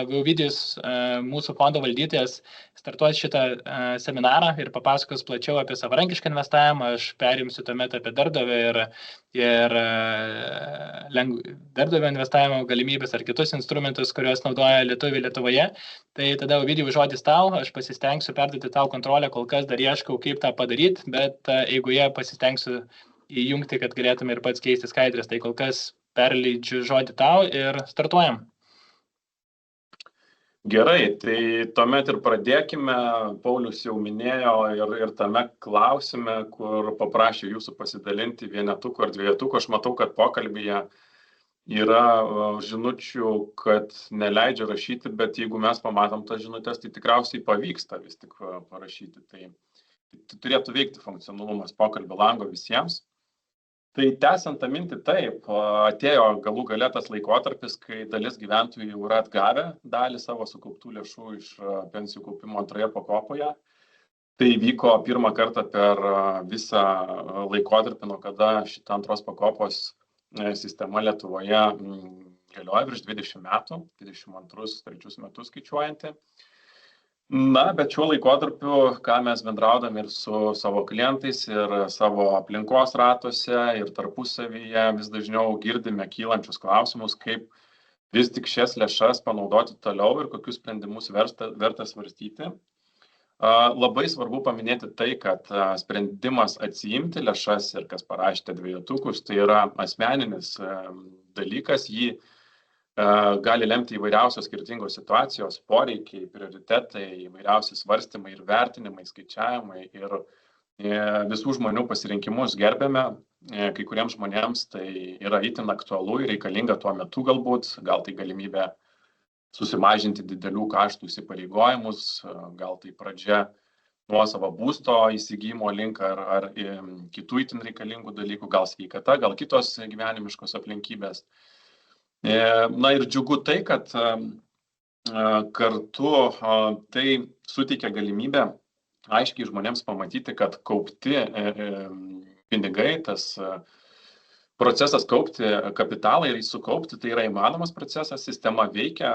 Ovidijus, mūsų fondo valdytojas, startuos šitą seminarą ir papasakos plačiau apie savarankišką investavimą. Aš perimsiu tuomet apie darbdavio ir darbdavio investavimo galimybės ar kitus instrumentus, kuriuos naudoja lietuviai Lietuvoje. Tai tada, Ovidijau, žodis tau, aš pasistengsiu perduoti tau kontrolę, kol kas dar ieškau, kaip tą padaryti, bet eigoje pasistengsiu įjungti, kad galėtume ir pats keisti skaidrės. Tai kol kas perleidžiu žodį tau ir startuojam. Gerai, tai tuomet ir pradėkime. Paulius jau minėjo ir tame klausime, kur paprašė jūsų pasidalinti vienetuku ar dvejetuku. Aš matau, kad pokalbyje yra žinučių, kad neleidžia rašyti, bet jeigu mes pamatom tas žinutės, tai tikriausiai pavyksta vis tik parašyti. Tai turėtų veikti funkcionalumas pokalbio lango visiems. Tai tęsiant tą mintį, taip, atėjo galų gale tas laikotarpis, kai dalis gyventojų jau yra atgavę dalį savo sukauptų lėšų iš pensijų kaupimo antroje pakopoje. Tai vyko pirmą kartą per visą laikotarpį, nuo kada šita antros pakopos sistema Lietuvoje galioja virš 20 metų, 22-23 metus skaičiuojanti. Na, bet šiuo laikotarpiu, ką mes bendraudami ir su savo klientais, ir savo aplinkos ratuose, ir tarpusavyje vis dažniau girdime kylančius klausimus, kaip vis tik šias lėšas panaudoti toliau ir kokius sprendimus verta svarstyti. Labai svarbu paminėti tai, kad sprendimas atsiimti lėšas ir kas parašėte dvejetukus, tai yra asmeninis dalykas, jį gali lemti įvairiausios skirtingos situacijos, poreikiai, prioritetai, įvairiausi svarstymai ir vertinimai, skaičiavimai ir visų žmonių pasirinkimus gerbėme. Kai kuriems žmonėms tai yra itin aktualu ir reikalinga tuo metu galbūt, gal tai galimybė susimažinti didelių kaštų įsipareigojimus, gal tai pradžia nuosavo būsto įsigymo link ar kitų itin reikalingų dalykų, gal sveikata, gal kitos gyvenimiškos aplinkybės. Na ir džiugu tai, kad kartu tai suteikia galimybę aiškiai žmonėms pamatyti, kad kaupti pinigai, tas procesas kaupti kapitalą ir sukaupti, tai yra įmanomas procesas, sistema veikia,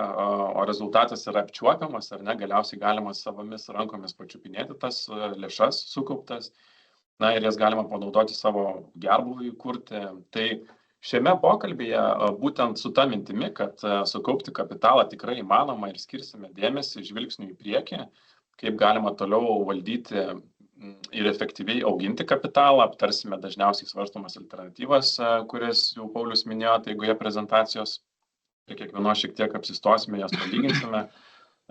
o rezultatas yra apčiuopiamas, ar ne, galiausiai galima savomis rankomis pačiupinėti tas lėšas sukauptas, na ir jas galima panaudoti savo gerbūviui kurti. Tai šiame pokalbyje būtent su ta mintimi, kad sukaupti kapitalą tikrai įmanoma ir skirsime dėmesį žvilgsnių į priekį, kaip galima toliau valdyti ir efektyviai auginti kapitalą, aptarsime dažniausiai svarstomas alternatyvas, kurias jau Paulius minėjo, tai eigoje prezentacijos, prie kiekvienos šiek tiek apsistosime, jas palyginsime,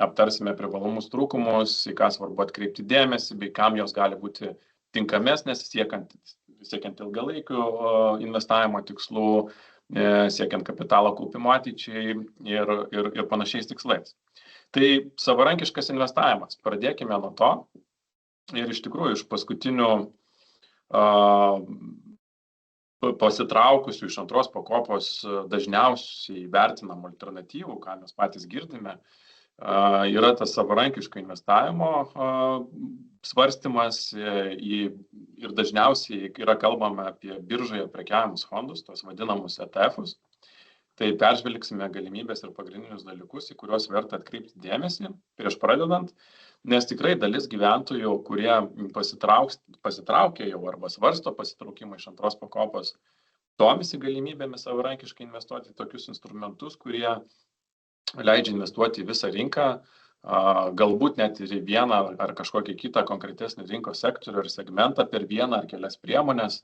aptarsime privalumus, trūkumus, į ką svarbu atkreipti dėmesį, bei kam jos gali būti tinkamesnės, siekiant ilgalaikių investavimo tikslų, siekiant kapitalo kaupimo ateičiai ir panašiais tikslais. Tai savarankiškas investavimas. Pradėkime nuo to. Ir iš tikrųjų, iš paskutinių pasitraukusių iš antros pakopos dažniausiai vertinamų alternatyvų, ką mes patys girdime, yra tas savarankiško investavimo svarstymas ir dažniausiai yra kalbama apie biržoje prekiavimus fondus, tos vadinamus ETF-us. Tai peržvelgsime galimybės ir pagrindinius dalykus, į kuriuos verta atkreipti dėmesį prieš pradedant, nes tikrai dalis gyventojų, kurie pasitraukė jau arba svarsto pasitraukimą iš antros pakopos, domisi galimybėmis savarankiškai investuoti į tokius instrumentus, kurie leidžia investuoti į visą rinką, galbūt net ir į vieną ar kažkokį kitą konkretesnį rinkos sektorių ar segmentą per vieną ar kelias priemonės,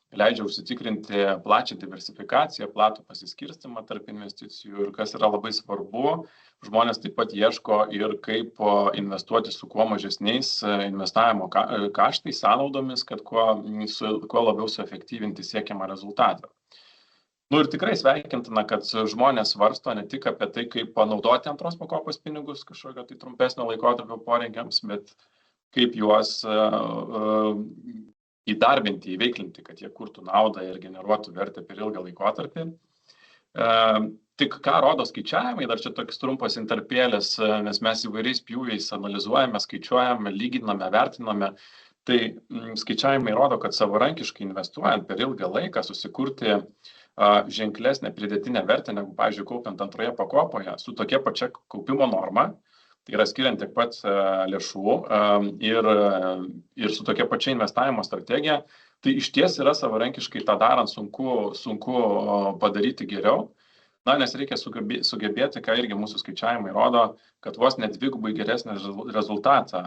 leidžia užsitikrinti plačią diversifikaciją, platų pasiskirstimą tarp investicijų ir kas yra labai svarbu, žmonės taip pat ieško ir kaip investuoti su kuo mažesniais investavimo kaštais, sąnaudomis, kad kuo labiau suefektyvinti siekiamą rezultatą. Nu ir tikrai sveikintina, kad žmonės svarsto ne tik apie tai, kaip panaudoti antros pakopos pinigus kažkokio tai trumpesnio laikotarpio poreikiams, bet kaip juos įdarbinti, įveiklinti, kad jie kurtų naudą ir generuotų vertę per ilgą laikotarpį. Tik ką rodo skaičiavimai, dar čia toks trumpas intarpėlis, nes mes įvairiais pjūviais analizuojame, skaičiuojame, lyginame, vertiname. Tai skaičiavimai rodo, kad savarankiškai investuojant per ilgą laiką susikurti ženklesnę pridėtinę vertę negu, pavyzdžiui, kaupiant antroje pakopoje su tokia pačia kaupimo norma, tai yra skiriant tiek pat lėšų ir su tokia pačia investavimo strategija, tai iš ties yra savarankiškai tą darant sunku padaryti geriau. Na, nes reikia sugebėti, ką irgi mūsų skaičiavimai rodo, kad vos net dvigubai geresnį rezultatą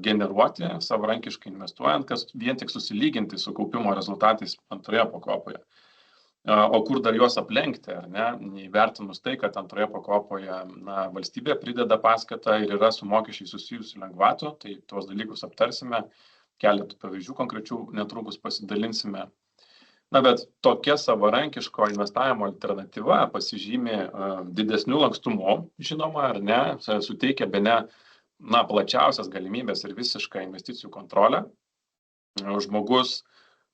generuoti savarankiškai investuojant, kas vien tik susilyginti su kaupimo rezultatais antroje pakopoje. O kur dar juos aplenkti, ar ne, įvertinus tai, kad antroje pakopoje valstybė prideda paskatą ir yra su mokesčiai susijusių lengvatų, tai tuos dalykus aptarsime, keletų pavyzdžių konkrečių netrukus pasidalinsime. Na, bet tokia savarankiško investavimo alternatyva pasižymi didesnių lankstumu, žinoma, ar ne, suteikia bene plačiausias galimybės ir visišką investicijų kontrolę. Žmogus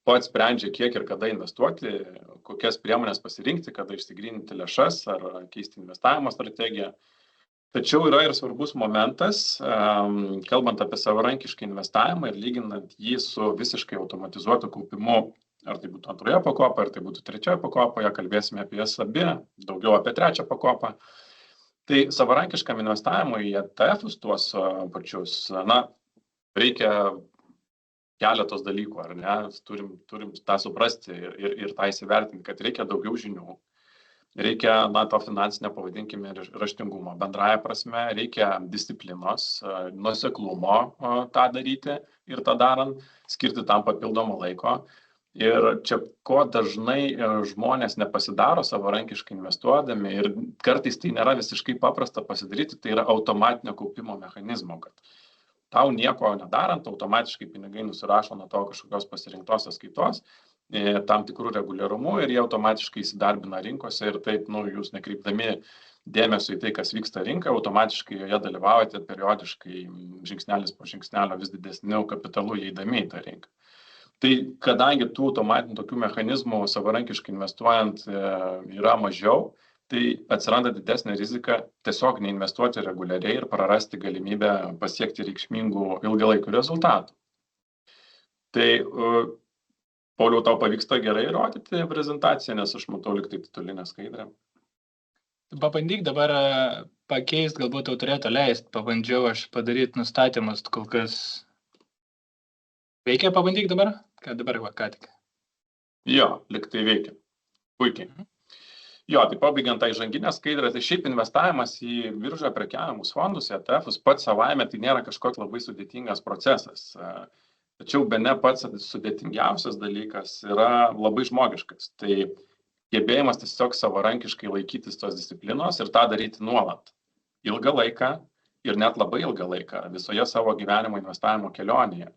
pats sprendžia, kiek ir kada investuoti, kokias priemonės pasirinkti, kada išsigryninti lėšas ar keisti investavimo strategiją. Tačiau yra ir svarbus momentas, kalbant apie savarankišką investavimą ir lyginant jį su visiškai automatizuotu kaupimu, ar tai būtų antroje pakopoje, ar tai būtų trečioje pakopoje, kalbėsime apie jas abi, daugiau apie trečią pakopą. Tai savarankiškam investavimui į ETF-us tuos pačius, reikia keletos dalykų, ar ne, turim tą suprasti ir tą įsivertinti, kad reikia daugiau žinių, reikia, to finansinio, pavadinkime, raštingumo. Bendraja prasme, reikia disciplinos, nuoseklumo tą daryti ir tą darant, skirti tam papildomą laiko. Ir čia ko dažnai žmonės nepasidaro savarankiškai investuodami ir kartais tai nėra visiškai paprasta pasidaryti, tai yra automatinio kaupimo mechanizmo, kad tau nieko nedarant, automatiškai pinigai nusirašo nuo to kažkokios pasirinktos sąskaitos tam tikrų reguliarumų ir jie automatiškai įsidarbina rinkose ir taip, jūs nekreipdami dėmesio į tai, kas vyksta rinka, automatiškai joje dalyvaujate periodiškai žingsnelis po žingsnelio vis didesniu kapitalu įeidami į tą rinką. Tai kadangi tų automatinių tokių mechanizmų savarankiškai investuojant yra mažiau, tai atsiranda didesnė rizika tiesiog neinvestuoti reguliariai ir prarasti galimybę pasiekti reikšmingų ilgalaikių rezultatų. Tai, Pauliau, tau pavyksta gerai rodyti prezentaciją, nes aš matau lyg tai titulinę skaidrę. Pabandyk dabar pakeisti, galbūt tau turėtų leisti, pabandžiau aš padaryti nustatymus, kol kas veikia, pabandyk dabar, ką dabar ką tik. Jo, lyg tai veikia. Puikiai. Jo, tai pabaigiant tą įžanginę skaidrę, tai šiaip investavimas į biržoje prekiaujamus fondus, ETF-us pats savaime tai nėra kažkoks labai sudėtingas procesas. Tačiau bene pats sudėtingiausias dalykas yra labai žmogiškas. Tai gebėjimas tiesiog savarankiškai laikytis tos disciplinos ir tą daryti nuolat. Ilgą laiką ir net labai ilgą laiką visoje savo gyvenimo investavimo kelionėje.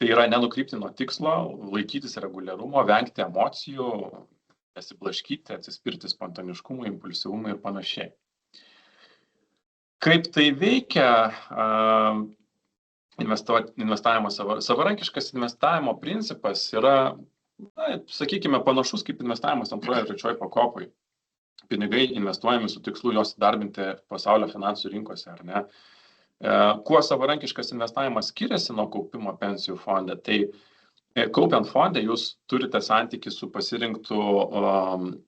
Tai yra nenukrypti nuo tikslo, laikytis reguliarumo, vengti emocijų, nesiblaškyti, atsispirti spontaniškumui, impulsyvumui ir panašiai. Kaip tai veikia investavimo savarankiškas investavimo principas yra, sakykime, panašus kaip investavimas antroje ir trečioje pakopoje. Pinigai investuojami su tikslu juos įdarbinti pasaulio finansų rinkose, ar ne? Kuo savarankiškas investavimas skiriasi nuo kaupimo pensijų fonde, tai kaupiant fonde jūs turite santykį su pasirinktu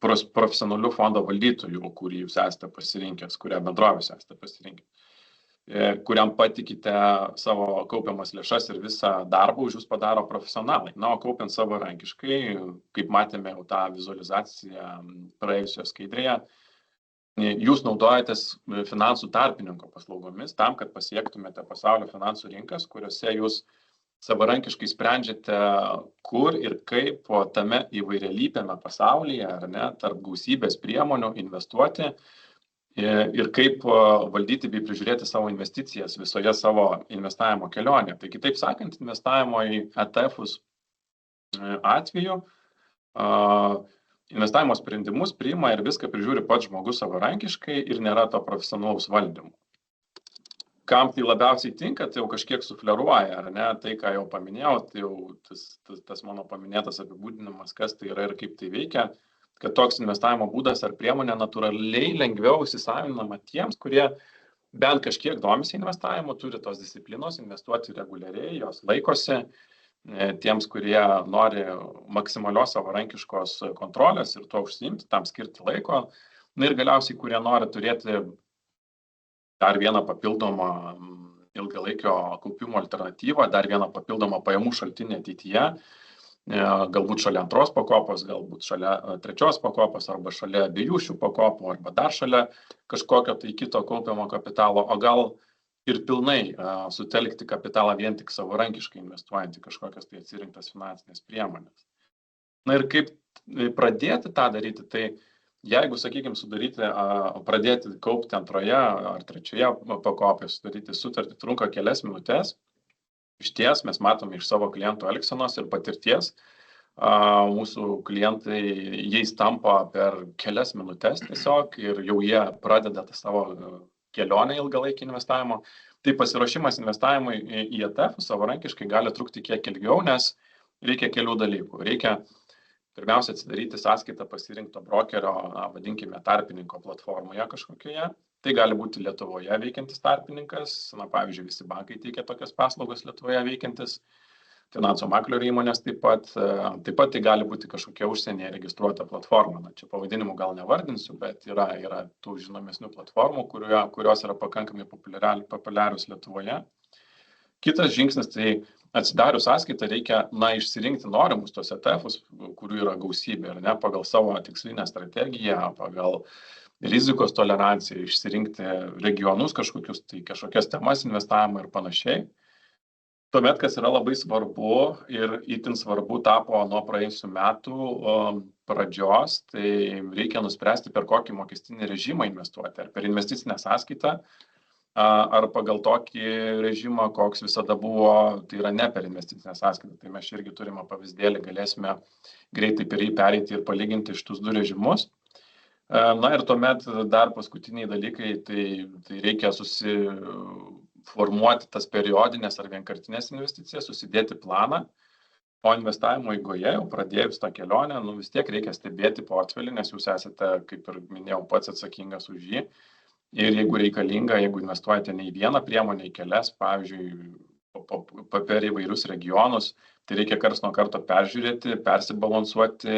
profesionaliu fondo valdytoju, kurį jūs esate pasirinkęs, kurią bendrovės esate pasirinkęs, kuriam patikite savo kaupiamas lėšas ir visą darbą už jūs padaro profesionalai. Na, o kaupiant savarankiškai, kaip matėme jau tą vizualizaciją praėjusioje skaidrėje, jūs naudojatės finansų tarpininko paslaugomis tam, kad pasiektumėte pasaulio finansų rinkas, kuriuose jūs savarankiškai sprendžiate, kur ir kaip tame įvairialypiame pasaulyje, ar ne, tarp gausybės priemonių investuoti ir kaip valdyti bei prižiūrėti savo investicijas visoje savo investavimo kelionėje. Tai kitaip sakant, investavimo į ETF-us atveju investavimo sprendimus priima ir viską prižiūri pats žmogus savarankiškai ir nėra to profesionalaus valdymo. Kam tai labiausiai tinka, tai jau kažkiek sufleruoja, ar ne, tai ką jau paminėjau, tai jau tas mano paminėtas apibūdinimas, kas tai yra ir kaip tai veikia, kad toks investavimo būdas ar priemonė natūraliai lengviau įsisavinama tiems, kurie bent kažkiek domisi investavimu, turi tos disciplinos, investuoti reguliariai, jos laikosi tiems, kurie nori maksimalios savarankiškos kontrolės ir tuo užsiimti, tam skirti laiko. Na ir galiausiai, kurie nori turėti dar vieną papildomą ilgalaikio kaupimo alternatyvą, dar vieną papildomą pajamų šaltinį ateityje, galbūt šalia antros pakopos, galbūt šalia trečios pakopos, arba šalia abiejų šių pakopų, arba dar šalia kažkokio tai kito kaupiamo kapitalo, o gal ir pilnai sutelkti kapitalą vien tik savarankiškai investuojant į kažkokias tai atsirinktas finansinės priemonės. Na ir kaip pradėti tą daryti, tai jeigu, sakykime, pradėti kaupti antroje ar trečioje pakopoje, sudaryti sutartį trunka kelias minutės, iš ties mes matome iš savo klientų elgsenos ir patirties, mūsų klientai jais tampa per kelias minutės tiesiog ir jau jie pradeda tą savo kelionę ilgalaikį investavimo. Tai pasiruošimas investavimui į ETF savarankiškai gali trukti kiek ilgiau, nes reikia kelių dalykų. Reikia pirmiausia atsidaryti sąskaitą pasirinkto brokerio, vadinkime, tarpininko platformoje kažkokioje. Tai gali būti Lietuvoje veikiantis tarpininkas, pavyzdžiui, visi bankai teikia tokias paslaugas Lietuvoje veikiantis, finansų maklerių įmonės taip pat tai gali būti kažkokia užsienyje registruota platforma. Čia pavadinimų gal nevardinsiu, bet yra tų žinomesnių platformų, kurios yra pakankamai populiarios Lietuvoje. Kitas žingsnis, tai atsidarius sąskaitą reikia išsirinkti norimus tos ETF-us, kurių yra gausybė, pagal savo tikslinę strategiją, pagal rizikos toleranciją, išsirinkti regionus kažkokias temas investavimo ir panašiai. Tuomet, kas yra labai svarbu ir itin svarbu tapo nuo praėjusių metų pradžios, tai reikia nuspręsti, per kokį mokestinį režimą investuoti, ar per investicinę sąskaitą, ar pagal tokį režimą, koks visada buvo, tai yra ne per investicinę sąskaitą. Tai mes irgi turime pavyzdėlį, galėsime greitai per jį pereiti ir palyginti šitus du režimus. Na ir tuomet dar paskutiniai dalykai, tai reikia formuoti tas periodinės ar vienkartinės investicijas, susidėti planą, o investavimo eigoje, jau pradėjus tą kelionę, vis tiek reikia stebėti portfelį, nes jūs esate, kaip ir minėjau, pats atsakingas už jį. Ir jeigu reikalinga, jeigu investuojate ne į vieną priemonę, į kelias, pavyzdžiui, per įvairius regionus, tai reikia karts nuo karto peržiūrėti, persibalansuoti,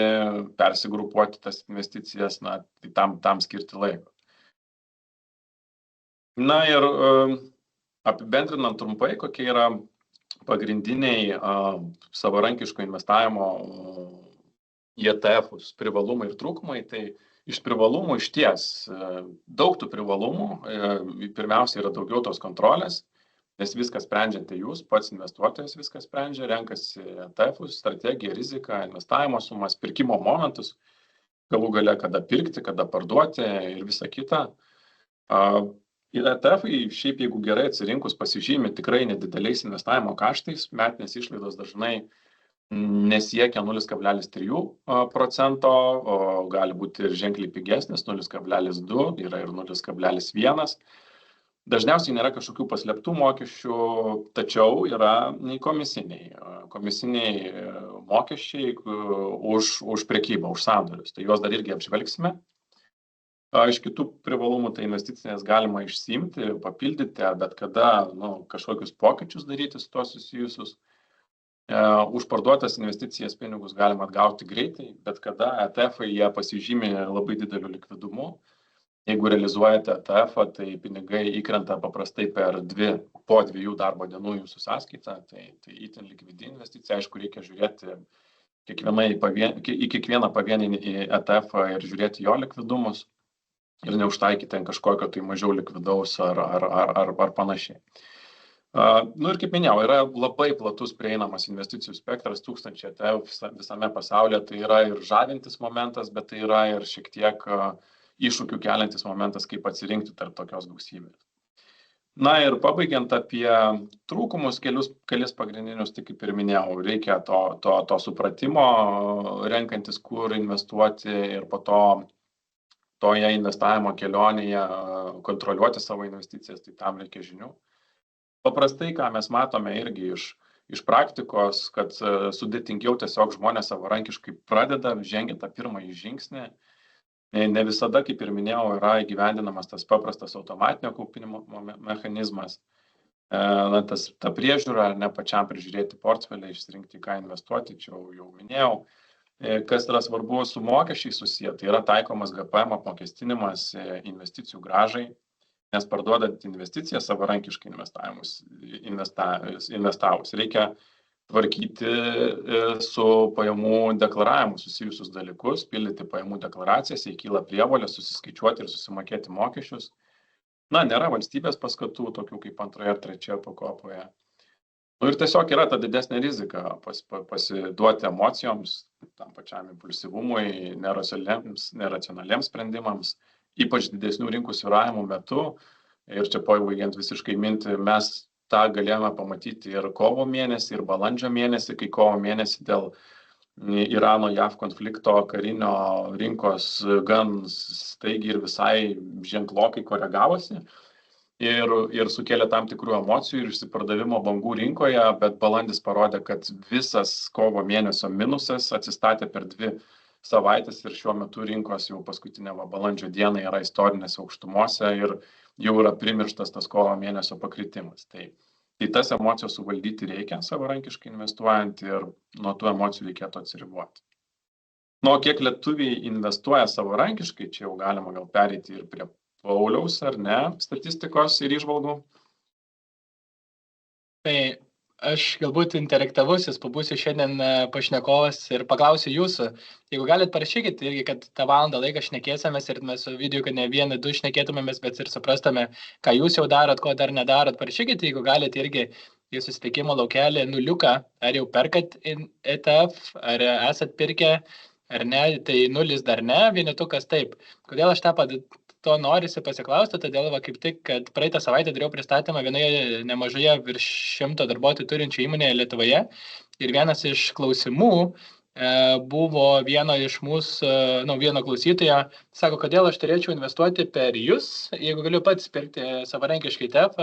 persigrupuoti tas investicijas, tai tam skirti laiko. Na ir apibendrinant trumpai, kokie yra pagrindiniai savarankiško investavimo į ETF-us privalumai ir trūkumai, tai iš privalumų išties daug tų privalumų, pirmiausia yra daugiau tos kontrolės, nes viską sprendžiate jūs, pats investuotojas viską sprendžia, renkasi ETF-us, strategiją, riziką, investavimo sumas, pirkimo momentus, galų gale kada pirkti, kada parduoti ir visa kita. Ir ETF-ai šiaip jeigu gerai atsirinkus pasižymi tikrai nedideliais investavimo kaštais, metinės išlaidos dažnai nesiekia 0,3%, o gali būti ir ženkliai pigesnis, 0,2, yra ir 0,1. Dažniausiai nėra kažkokių paslėptų mokesčių, tačiau yra komisiniai mokesčiai už prekybą, už sandorius. Tai juos dar irgi apžvelgsime. Iš kitų privalumų tai investicinės galima išsiimti, papildyti, bet kada kažkokius pokyčius daryti su tuo susijusius. Už parduotas investicijas pinigus galima atgauti greitai, bet kada ETF-ai jie pasižymi labai dideliu likvidumu. Jeigu realizuojate ETF-ą, tai pinigai įkrenta paprastai po 2 darbo dienų jūsų sąskaitą, tai itin likvidi investicija, aišku, reikia žiūrėti į kiekvieną pavienį ETF-ą ir žiūrėti jo likvidumus. Ir neužtaikyti ant kažkokio tai mažiau likvidaus ar panašiai. Ir kaip minėjau, yra labai platus prieinamas investicijų spektras, 1000 ETF visame pasaulyje, tai yra ir žavintis momentas, bet tai yra ir šiek tiek iššūkių keliantis momentas, kaip atsirinkti tarp tokios gausybės. Na ir pabaigiant apie trūkumus, kelis pagrindinius, tai kaip ir minėjau, reikia to supratimo, renkantis, kur investuoti ir po toje investavimo kelionėje kontroliuoti savo investicijas, tai tam reikia žinių. Paprastai, ką mes matome irgi iš praktikos, kad sudėtingiau tiesiog žmonės savarankiškai pradeda, žengia tą pirmąjį žingsnį. Ne visada, kaip ir minėjau, yra įgyvendinamas tas paprastas automatinio kaupimo mechanizmas. ta priežiūra, ar ne pačiam prižiūrėti portfelį, išsirinkti, ką investuoti, čia jau minėjau. Kas yra svarbu su mokesčiai susiję, tai yra taikomas GPM apmokestinimas investicijų grąžai, nes parduodant investiciją savarankiškai investavus. Reikia tvarkyti su pajamų deklaravimu susijusius dalykus, pildyti pajamų deklaracijas, jei kyla prievolė susiskaičiuoti ir susimokėti mokesčius. Nėra valstybės paskatų, tokių kaip antroje ar trečioje pakopoje. Ir tiesiog yra ta didesnė rizika pasiduoti emocijoms, tam pačiam impulsyvumui, neracionaliems sprendimams, ypač didesnių rinkų svyravimų metu. Ir čia pabaigiant visiškai mintį, mes tą galėjome pamatyti ir kovo mėnesį, ir balandžio mėnesį, kai kovo mėnesį dėl Irano-JAV konflikto karinio rinkos gan staigiai ir visai ženklokai koregavosi ir sukėlė tam tikrų emocijų ir išsipardavimo bangų rinkoje, bet balandis parodė, kad visas kovo mėnesio minusas atsistatė per 2 savaitės ir šiuo metu rinkos jau paskutinė balandžio diena yra istorinėse aukštumose ir jau yra primirštas tas kovo mėnesio pakritimas. Tai tas emocijas suvaldyti reikia savarankiškai investuojant ir nuo tų emocijų reikėtų atsiriboti. Kiek lietuviai investuoja savarankiškai, čia jau galima gal pereiti ir prie Pauliaus, ar ne, statistikos ir įžvalgų. Tai aš galbūt interaktyvusis pabūsiu šiandien pašnekovas ir paklausiu jūsų. Jeigu galit parašykit irgi, kad tą valandą laiką šnekėsimės ir mes su video, kad ne 1-2 šnekėtumėmės, bet ir suprastume, ką jūs jau darot, ko dar nedarot. Parašykit, jeigu galit irgi į susitikimo laukelį nuliuką, ar jau perkat ETF, ar esat pirkę, ar ne, tai 0 dar ne, vienetukas taip. Kodėl aš to norisi pasiklausti, todėl kaip tik, kad praeitą savaitę dariau pristatymą vienoje nemažoje virš 100 darbuotojų turinčių įmonėje Lietuvoje ir vienas iš klausimų buvo vieno iš mūsų, vieno klausytojo, sako, kodėl aš turėčiau investuoti per jūs, jeigu galiu pats pirkti savarankiškai ETF,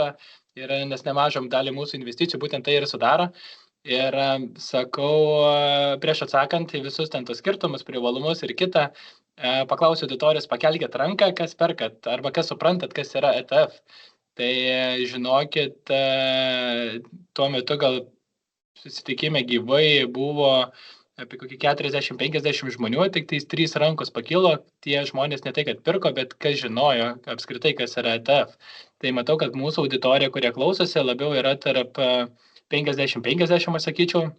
nes nemažom dalį mūsų investicijų būtent tai ir sudaro. Ir sakau, prieš atsakant į visus ten tos skirtumus, privalumus ir kitą, paklausiu auditorijos, pakelkit ranką, kas perkat, arba kas suprantat, kas yra ETF. Tai žinokit, tuo metu gal susitikime gyvai buvo apie kokį 40-50 žmonių, tik tais 3 rankos pakilo, tie žmonės ne tai, kad pirko, bet kas žinojo apskritai, kas yra ETF. Tai matau, kad mūsų auditorija, kurie klausosi, labiau yra tarp 50-50, aš sakyčiau.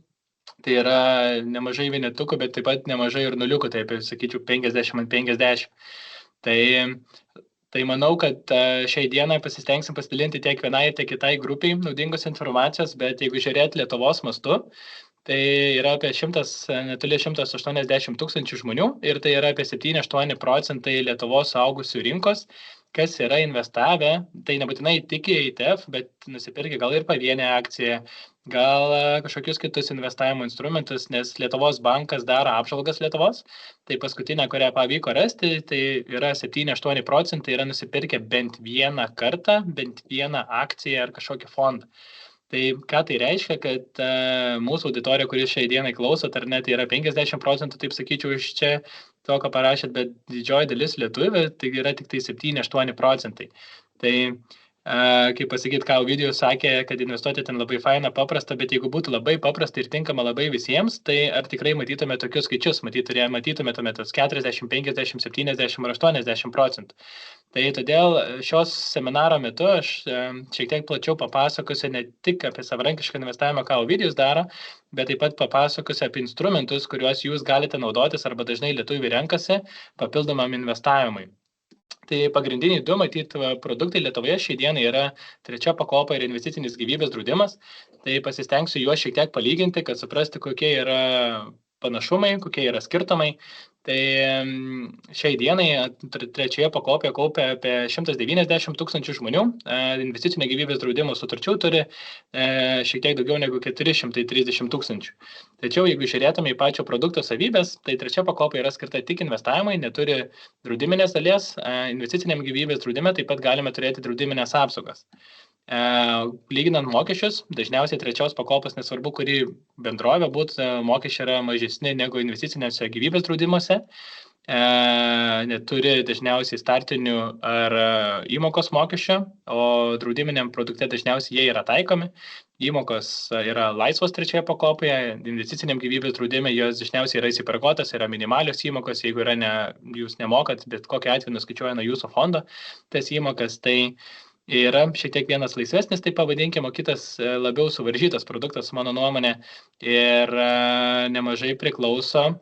Tai yra nemažai vienetukų, bet taip pat nemažai ir nuliukų, taip sakyčiau 50-50. Tai manau, kad šiai dienai pasistengsim pasidalinti tiek vienai, tiek kitai grupiai naudingos informacijos, bet jeigu žiūrėti Lietuvos mastu, tai yra apie netoli 180 tūkstančių žmonių ir tai yra apie 7-8% Lietuvos suaugusių rinkos, kas yra investavę, tai nebūtinai tik į ETF, bet nusipirkė gal ir pavienę akciją, gal kažkokius kitus investavimo instrumentus, nes Lietuvos bankas daro apžvalgas Lietuvos, tai paskutinę, kurią pavyko rasti, tai yra 7-8% yra nusipirkę bent vieną kartą, bent vieną akciją ar kažkokį fondą. Tai ką tai reiškia, kad mūsų auditorija, kuris šiai dienai klausot, ar net yra 50%, taip sakyčiau, iš čia to, ką parašėt, bet didžioji dalis lietuvių, tai yra tik tai 7-8%. Tai, kaip pasakyti, ką Ovidijus sakė, kad investuoti ten labai faina, paprasta, bet jeigu būtų labai paprasta ir tinkama labai visiems, tai ar tikrai matytume tokius skaičius, matytume tuomet 40, 50, 70 ar 80%. Tai todėl šios seminaro metu aš šiek tiek plačiau papasakosiu ne tik apie savarankišką investavimą, ką Ovidijus daro, bet taip pat papasakosiu apie instrumentus, kuriuos jūs galite naudotis arba dažnai lietuviai renkasi papildomam investavimui. Tai pagrindiniai 2 matyt produktai Lietuvoje šiai dienai yra 3 pakopa ir investicinis gyvybės draudimas. Tai pasistengsiu juos šiek tiek palyginti, kad suprasti, kokie yra panašumai, kokie yra skirtumai. Tai šiai dienai 3 pakopoje kaupia apie 190 tūkstančių žmonių, investicinio gyvybės draudimo sutarčių turi šiek tiek daugiau negu 430 tūkstančių. Tačiau jeigu žiūrėtume į pačio produkto savybės, tai 3 pakopa yra skirta tik investavimai, neturi draudiminės dalies, investiciniam gyvybės draudime taip pat galime turėti draudiminės apsaugas. Lyginant mokesčius, dažniausiai 3 pakopos, nesvarbu, kuri bendrovė būtų, mokesčiai yra mažesni negu investicinėse gyvybės draudimuose. neturi dažniausiai startinių ar įmokos mokesčio, o draudiminiam produkte dažniausiai jie yra taikomi. Įmokos yra laisvos trečioje pakopoje, investiciniam gyvybės draudime jos dažniausiai yra įsipareigotas, yra minimalios įmokos, jeigu yra jūs nemokat, bet kokiu atveju nuskaičiuoja nuo jūsų fondo tas įmokas, tai yra šiek tiek vienas laisvesnis, tai pavadinkime, o kitas labiau suvaržytas produktas, mano nuomonė, ir nemažai priklauso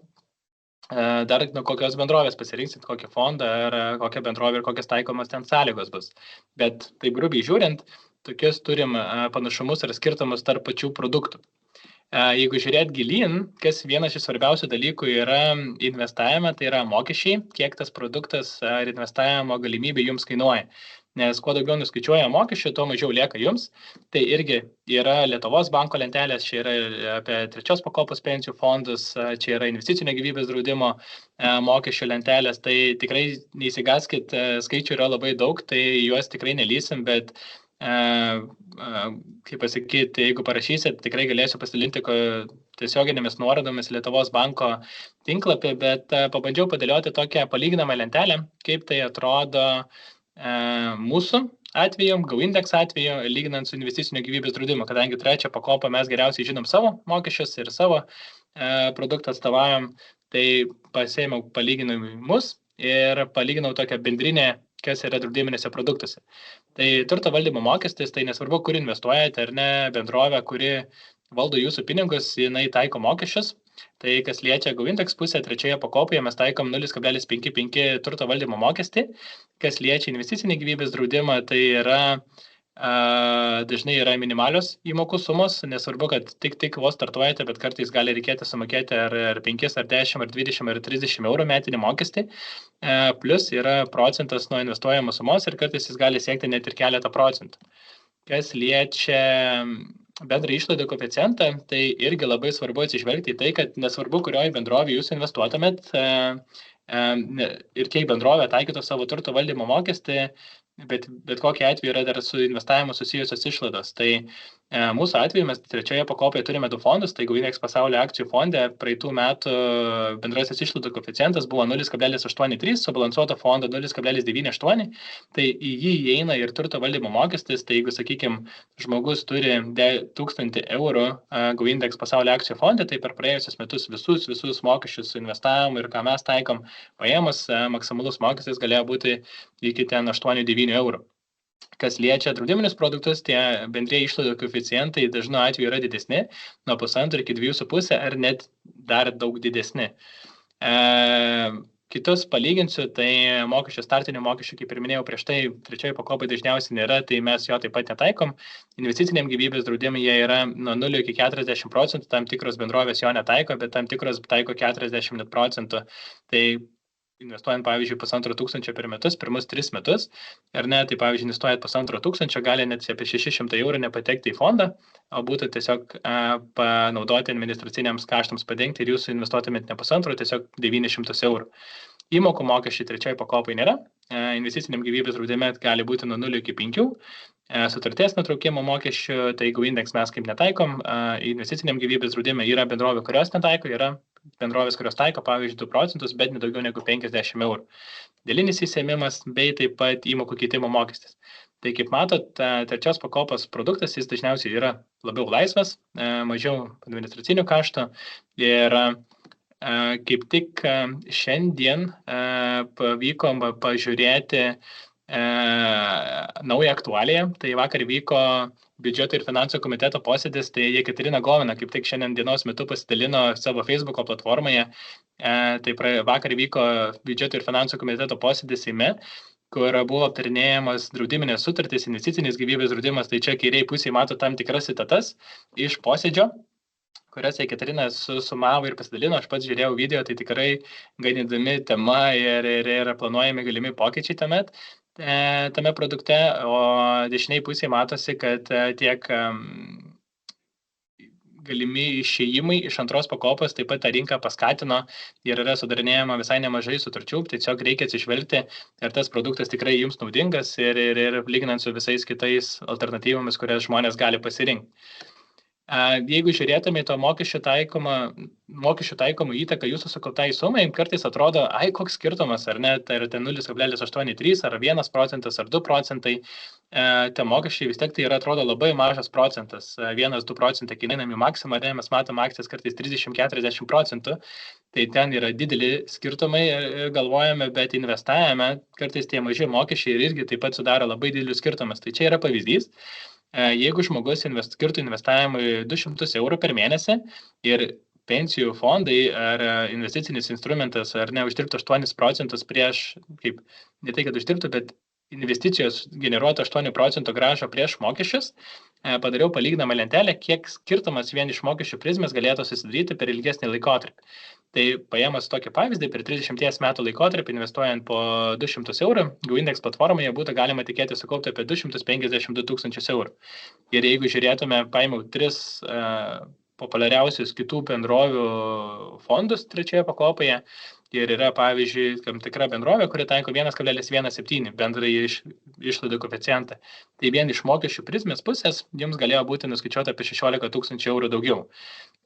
dar nuo kokios bendrovės pasirinksit, kokį fondą ar kokią bendrovę ir kokias taikomas ten sąlygos bus. Bet taip grubiai žiūrint, tokius turim panašumus ir skirtumus tarp pačių produktų. Jeigu žiūrėt gilyn, kas vienas iš svarbiausių dalykų yra investavime, tai yra mokesčiai, kiek tas produktas ar investavimo galimybė jums kainuoja. Nes kuo daugiau nuskaičiuoja mokesčių, tuo mažiau lieka jums. Tai irgi yra Lietuvos banko lentelės, čia yra apie trečios pakopos pensijų fondus, čia yra investicinio gyvybės draudimo mokesčių lentelės. Tai tikrai neįsigaskit, skaičių yra labai daug, tai juos tikrai nelysim, bet kaip pasakyti, jeigu parašysit, tikrai galėsiu pasidalinti tiesioginėmis nuorodomis Lietuvos banko tinklapį, bet pabandžiau padėlioti tokią palyginamą lentelę, kaip tai atrodo mūsų atveju, GoIndex atveju, lyginant su investicinio gyvybės draudimu, kadangi trečią pakopą mes geriausiai žinom savo mokesčius ir savo produktą atstovaujam, tai pasėmiau palyginimus ir palyginau tokią bendrinę, kas yra draudiminėse produktuose. Tai turto valdymo mokestis, tai nesvarbu, kur investuojate ar ne, bendrovė, kuri valdo jūsų pinigus, jinai taiko mokesčius. Tai kas liečia GoIndex pusę, trečioje pakopoje mes taikom 0,55 turto valdymo mokestį. Kas liečia investicinį gyvybės draudimą, tai yra dažnai yra minimalios įmokų sumos, nesvarbu, kad tik vos startuojate, bet kartais gali reikėti sumokėti ar 5, ar 10, ar 20, ar 30 eurų metinį mokestį. Plus yra procentas nuo investuojamos sumos ir kartais jis gali siekti net ir keletą procentų. Kas liečia bendrą išlaidų koeficientą, tai irgi labai svarbu atsižvelgti į tai, kad nesvarbu, kurioje bendrovėje jūs investuotumėt ir kiek bendrovė taikytų savo turto valdymo mokestį, bet kokiu atveju yra dar su investavimu susijusios išlaidos. Tai mūsų atveju mes trečioje pakopoje turime 2 fondus, tai GoIndex pasaulio akcijų fonde praeitų metų bendrasis išlaidų koeficientas buvo 0,83, subalansuoto fondo 0,98, tai į jį įeina ir turto valdymo mokestis, tai jeigu, sakykime, žmogus turi 1000 eurų GoIndex pasaulio akcijų fonde, tai per praėjusius metus visus mokesčius su investavimu ir ką mes taikom paėmus, maksimalus mokestis galėjo būti iki ten 8-9 eurų. Kas liečia draudiminius produktus, tie bendrieji išlaidų koeficientai dažnu atveju yra didesni, nuo 1,5 iki 2,5 ar net dar daug didesni. Kitus palyginsiu, tai mokesčio startinių mokesčių, kaip ir minėjau prieš tai, trečioji pakopai dažniausiai nėra, tai mes jo taip pat netaikom. Investiciniam gyvybės draudimai jie yra nuo 0 iki 40%, tam tikros bendrovės jo netaiko, bet tam tikros taiko 40%. Tai investuojant, pavyzdžiui, 1500 per metus, pirmus 3 metus, ar ne, tai pavyzdžiui, investuojant 1500, gali net apie 600 eurų nepatekti į fondą, o būtų tiesiog panaudoti administraciniams kaštams padengti ir jūs investuotumėt ne 1,5, tiesiog 900 eurų. Įmokų mokesčiai trečioji pakopai nėra, investiciniam gyvybės draudime gali būti nuo 0 iki 5, sutarties nutraukimo mokesčių, tai GoIndex mes kaip netaikom, investiciniam gyvybės draudime yra bendrovė, kurios netaiko, yra bendrovės, kurios taiko, pavyzdžiui, 2%, bet ne daugiau negu 50 eurų. Dalinis įsiėmimas bei taip pat įmokų keitimo mokestis. Tai kaip matot, trečios pakopos produktas, jis dažniausiai yra labiau laisvas, mažiau administracinių kaštų ir kaip tik šiandien pavyko pažiūrėti naują aktualiją. Tai vakar vyko biudžeto ir finansų komiteto posėdis, tai Jekaterina Govina kaip tik šiandien dienos metu pasidalino savo Facebooko platformoje. Tai vakar vyko biudžeto ir finansų komiteto posėdis Seime, kur buvo aptarinėjamas draudiminės sutartys, investicinis gyvybės draudimas. Tai čia kairiai pusėje mato tam tikras citatas iš posėdžio, kurias Jekaterina sumavo ir pasidalino. Aš pats žiūrėjau video, tai tikrai gan įdomi tema ir planuojami galimi pokyčiai tame produkte, o dešiniai pusėje matosi, kad tiek galimi išėjimai iš antros pakopos taip pat tą rinką paskatino ir yra sudarinėjama visai nemažai sutarčių, tiesiog reikia atsižvelgti, ar tas produktas tikrai jums naudingas ir lyginant su visais kitais alternatyvomis, kurias žmonės gali pasirinkti. Jeigu žiūrėtume į to mokesčių taikomą įtaką jūsų sukauptai sumai, kartais atrodo, koks skirtumas, ar ne, tai yra 0,83 ar 1 procentas ar 2 procentai, tie mokesčiai vis tiek tai yra, atrodo, labai mažas procentas, 1-2 procentai, kai einame į maksimą, ne, mes matome akcijas kartais 30-40 procentų, tai ten yra dideli skirtumai, galvojame, bet investavime kartais tie maži mokesčiai irgi taip pat sudaro labai didelius skirtumus. Tai čia yra pavyzdys. Jeigu žmogus skirtų investavimui 200 eurų per mėnesį ir pensijų fondai ar investicinis instrumentas ar neuždirbtų 8 procentus prieš, kaip ne tai, kad uždirbtų, bet investicijos generuotų 8 procentų grąžą prieš mokesčius, padariau palyginamą lentelę, kiek skirtumas vien iš mokesčių prizmės galėtų susidaryti per ilgesnį laikotarpį. Tai paėmus tokį pavyzdį, per 30 metų laikotarpį investuojant po 200 eurų, GoIndex platformoje būtų galima tikėti sukaupti apie 252 tūkstančius eurų. Ir jeigu žiūrėtume, paėmiau 3 populiariausius kitų bendrovių fondus trečioje pakopoje, ir yra, pavyzdžiui, tam tikra bendrovė, kuri taiko 1,17 bendrai išlaidų koeficientą. Tai vien iš mokesčių prizmės pusės jums galėjo būti nuskaičiuota apie 16 tūkstančių eurų daugiau.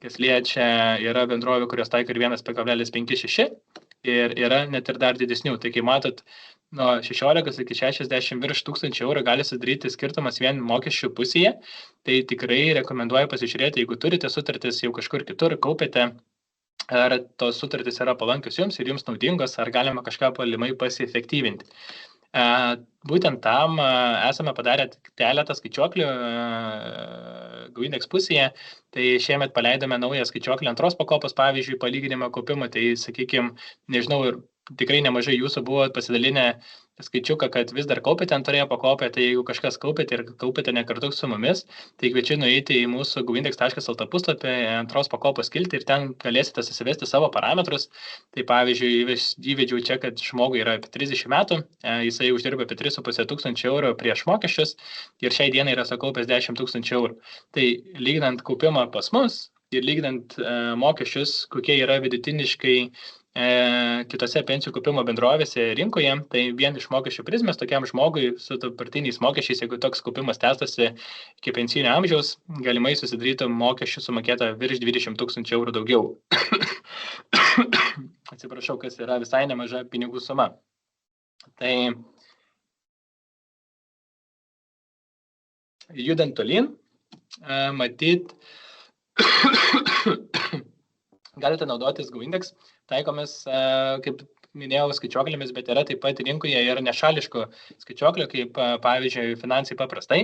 Kas liečia, yra bendrovė, kurios taiko ir 1,56 ir yra net ir dar didesnių. Tai kai matot, nuo 16 iki 60 virš tūkstančių eurų gali sudaryti skirtumas vien mokesčių pusėje. Tai tikrai rekomenduoju pasižiūrėti, jeigu turite sutartis jau kažkur kitur, kaupėte, ar tos sutartys yra palankios jums ir jums naudingos, ar galima kažką palimai pasiefektyvinti. Būtent tam esame padarę keletą skaičiuoklių GoIndex pusėje, tai šiemet paleidome naują skaičiuoklį antros pakopos, pavyzdžiui, palyginimą kaupimo, tai sakykime, nežinau, ir tikrai nemažai jūsų buvo pasidalinę skaičiuką, kad vis dar kaupėte antroje pakopoje, tai jeigu kažkas kaupėte ir kaupėte ne kartu su mumis, tai kviečiu nueiti į mūsų goindex.lt puslapį, antros pakopos skiltį ir ten galėsite susivesti savo parametrus. Tai pavyzdžiui, įvedžiau čia, kad žmogui yra apie 30 metų, jisai uždirba apie 3,5 tūkstančių eurų prieš mokesčius ir šiai dienai yra sukaupęs 10 tūkstančių eurų. Tai lyginant kaupimą pas mus ir lyginant mokesčius, kokie yra vidutiniškai kitose pensijų kaupimo bendrovėse rinkoje, tai vien iš mokesčių prizmės tokiam žmogui su dabartiniais mokesčiais, jeigu toks kaupimas tęstasi iki pensijinio amžiaus, galimai susidarytų mokesčių sumokėta virš 20 tūkstančių eurų daugiau. Atsiprašau, kas yra visai nemaža pinigų suma. Tai judant tolyn, matyt, galite naudotis GoIndex taikomis, kaip minėjau, skaičiuoklėmis, bet yra taip pat rinkoje ir nešališkų skaičiuoklių, kaip pavyzdžiui Finansai paprastai.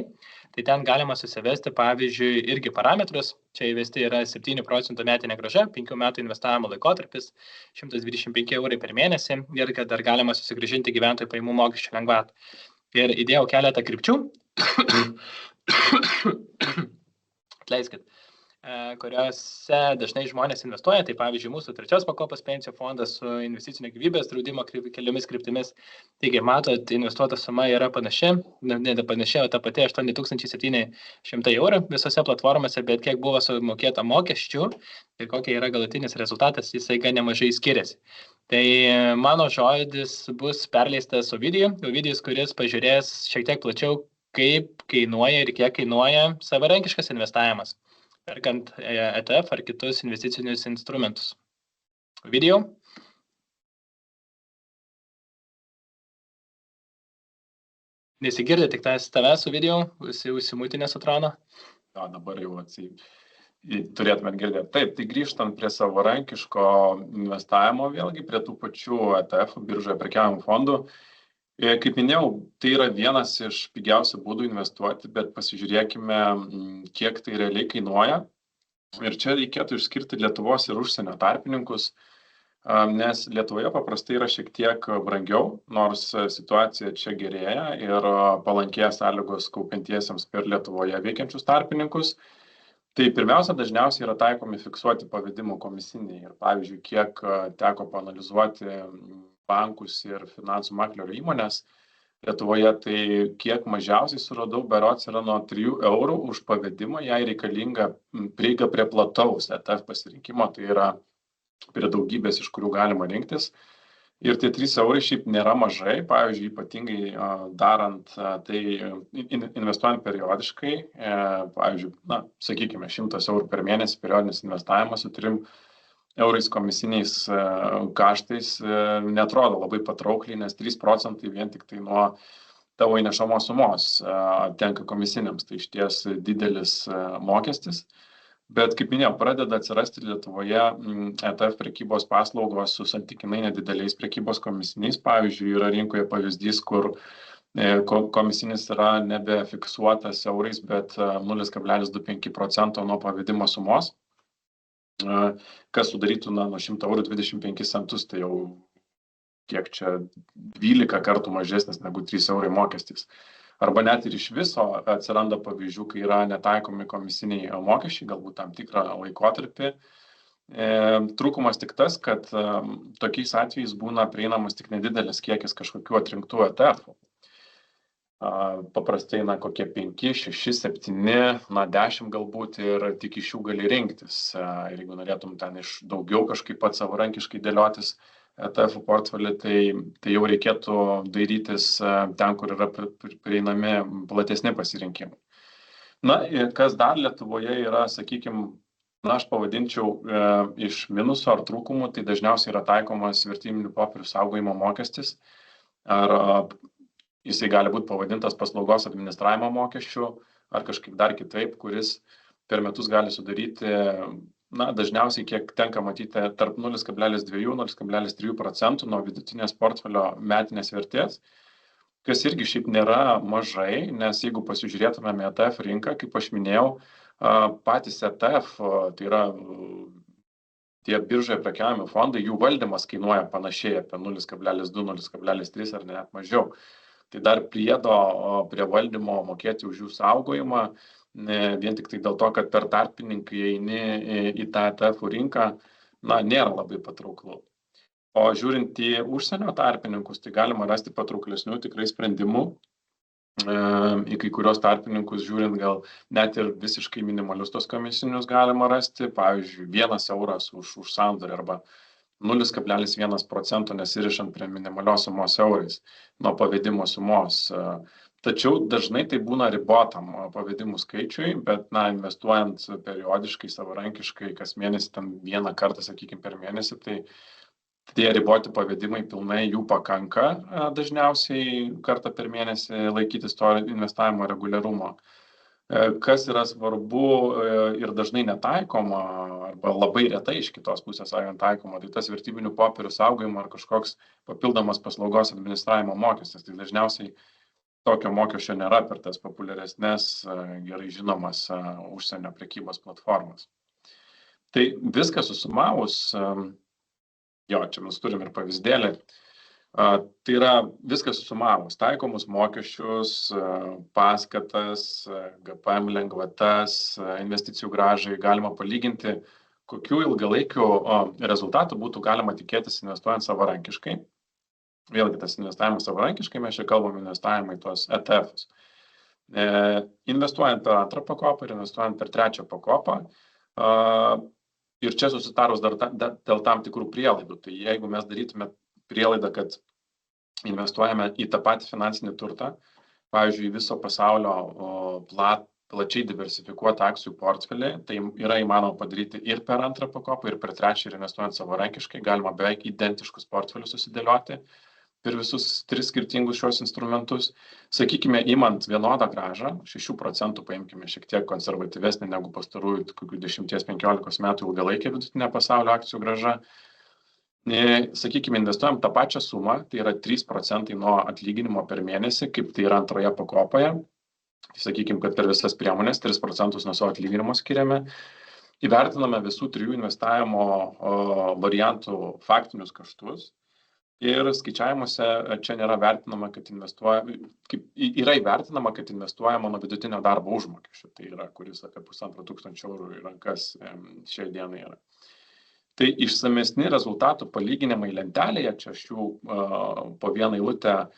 Tai ten galima susivesti, pavyzdžiui, irgi parametrus. Čia įvesti yra 7 procentų metinė grąža, 5 metų investavimo laikotarpis, 125 eurai per mėnesį ir kad dar galima susigrąžinti gyventojų pajamų mokesčių lengvatą. Ir įdėjau keletą krypčių. Atleiskit. Kuriuose dažnai žmonės investuoja, tai pavyzdžiui mūsų trečios pakopos pensijų fondas su investicinio gyvybės draudimo keliomis kryptimis. Taigi, matot, investuota suma yra panaši, ne panaši, o ta pati 8700 eurų visose platformose, bet kiek buvo sumokėta mokesčių ir kokia yra galutinis rezultatas, jisai gan nemažai skiriasi. Tai mano žodis bus perleistas Ovidijus, kuris pažiūrės šiek tiek plačiau, kaip kainuoja ir kiek kainuoja savarankiškas investavimas, perkant ETF ar kitus investicinius instrumentus. Video. Nesigirdi tik tavęs su video, užsimūtinės atrodo. Jo, dabar jau turėtumėt girdėti. Taip, tai grįžtant prie savarankiško investavimo, vėlgi prie tų pačių ETF biržoje prekiaujamų fondų. Kaip minėjau, tai yra vienas iš pigiausių būdų investuoti, bet pasižiūrėkime, kiek tai realiai kainuoja. Ir čia reikėtų išskirti Lietuvos ir užsienio tarpininkus, nes Lietuvoje paprastai yra šiek tiek brangiau, nors situacija čia gerėja ir palankėja sąlygos kaupiantiesiems per Lietuvoje veikiančius tarpininkus. Tai pirmiausia, dažniausiai yra taikomi fiksuoti pavedimų komisiniai. Ir pavyzdžiui, kiek teko paanalizuoti bankus ir finansų maklerių įmonės Lietuvoje, tai kiek mažiausiai suradau, berods yra nuo 3 eurų už pavedimą, jai reikalinga prieiga prie plataus ETF pasirinkimo, tai yra prie daugybės, iš kurių galima rinktis. Ir tie 3 eurai šiaip nėra mažai, pavyzdžiui, ypatingai darant tai investuojant periodiškai, pavyzdžiui, sakykime, 100 eurų per mėnesį periodinis investavimas su 3 eurais komisiniais kaštais netrodo labai patraukliai, nes 3% vien tik tai nuo tavo įnešamos sumos tenka komisiniams, tai išties didelis mokestis. Bet, kaip minėjau, pradeda atsirasti Lietuvoje ETF prekybos paslaugos su santykinai nedideliais prekybos komisiniais. Pavyzdžiui, yra rinkoje pavyzdys, kur komisinis yra nebe fiksuotas eurais, bet 0,25% nuo pavedimo sumos, kas sudarytų nuo 100 eurų 25 centus, tai jau kiek čia 12 kartų mažesnis negu 3 eurai mokestis. Arba net ir iš viso atsiranda pavyzdžių, kai yra netaikomi komisiniai mokesčiai, galbūt tam tikrą laikotarpį. Trūkumas tik tas, kad tokiais atvejais būna prieinamas tik nedidelis kiekis kažkokių atrinktų ETF-ų. Paprastai, kokie 5, 6, 7, 10 galbūt ir tik iš jų gali rinktis. Ir jeigu norėtum ten iš daugiau kažkaip pats savarankiškai dėliotis ETF portfelį, tai jau reikėtų dairytis ten, kur yra prieinami platesni pasirinkimai. Kas dar Lietuvoje yra, sakykime, aš pavadinčiau iš minuso ar trūkumų, tai dažniausiai yra taikomas vertybinių popierių saugojimo mokestis, ar jisai gali būti pavadintas paslaugos administravimo mokesčiu, ar kažkaip dar kitaip, kuris per metus gali sudaryti dažniausiai, kiek tenka matyti, tarp 0,2–0,3% nuo vidutinės portfelio metinės vertės, kas irgi šiaip nėra mažai, nes jeigu pasižiūrėtumėme ETF rinką, kaip aš minėjau, patys ETF, tai yra tie biržoje prekiaujami fondai, jų valdymas kainuoja panašiai apie 0,2–0,3 ar net mažiau. Tai dar priedo prie valdymo mokėti už jų saugojimą, vien tik tai dėl to, kad per tarpininkai eini į tą ETF rinką, nėra labai patrauklu. O žiūrint į užsienio tarpininkus, tai galima rasti patrauklesnių tikrai sprendimų. Į kai kurios tarpininkus žiūrint, gal net ir visiškai minimalius tos komisinius galima rasti, pavyzdžiui, 1 euras už sandorį arba 0,1% nesirišant prie minimalios sumos eurais nuo pavedimo sumos. Tačiau dažnai tai būna ribotam pavedimų skaičiui, bet investuojant periodiškai, savarankiškai, kas mėnesį, ten 1 kartą, sakykime, per mėnesį, tai tie riboti pavedimai pilnai jų pakanka dažniausiai kartą per mėnesį laikytis to investavimo reguliarumo. Kas yra svarbu ir dažnai netaikoma, arba labai retai iš kitos pusės taikoma, tai tas vertybinių popierių saugojimo ar kažkoks papildomas paslaugos administravimo mokestis. Tai dažniausiai tokio mokesčio nėra per tas populiaresnės, gerai žinomas užsienio prekybos platformas. Tai viskas susumavus, čia mes turim ir pavyzdėlį, tai yra viskas susumavus, taikomus mokesčius, paskatas, GPM lengvatas, investicijų grąžai, galima palyginti, kokių ilgalaikių rezultatų būtų galima tikėtis investuojant savarankiškai. Vėlgi tas investavimas savarankiškai, mes čia kalbam investavimą į tuos ETF-us. Investuojant per 2 pakopą ir investuojant per 3 pakopą, ir čia susitarus dar dėl tam tikrų prielaidų. Tai jeigu mes darytume prielaidą, kad investuojame į tą patį finansinį turtą, pavyzdžiui, viso pasaulio plačiai diversifikuotą akcijų portfelį, tai yra įmanoma padaryti ir per 2 pakopą, ir per 3, ir investuojant savarankiškai, galima beveik identiškus portfelius susidėlioti per visus 3 skirtingus šios instrumentus. Sakykime, imant vienodą grąžą, 6% paimkime šiek tiek konservatyvesnį negu pastarųjų 10–15 metų ilgalaikė vidutinė pasaulio akcijų grąža. Sakykime, investuojam tą pačią sumą, tai yra 3% nuo atlyginimo per mėnesį, kaip tai yra 2 pakopoje. Tai sakykime, kad per visas priemonės 3% nuo savo atlyginimo skiriame. Įvertiname visų 3 investavimo variantų faktinius kaštus. Ir skaičiavimuose čia nėra vertinama, kad yra įvertinama, kad investuojama nuo vidutinio darbo užmokesčio. Tai yra, kuris apie 1500 eurų į rankas šiai dienai yra. Tai išsamesni rezultatų palyginimai lentelėje, čia aš jų po vieną eilutę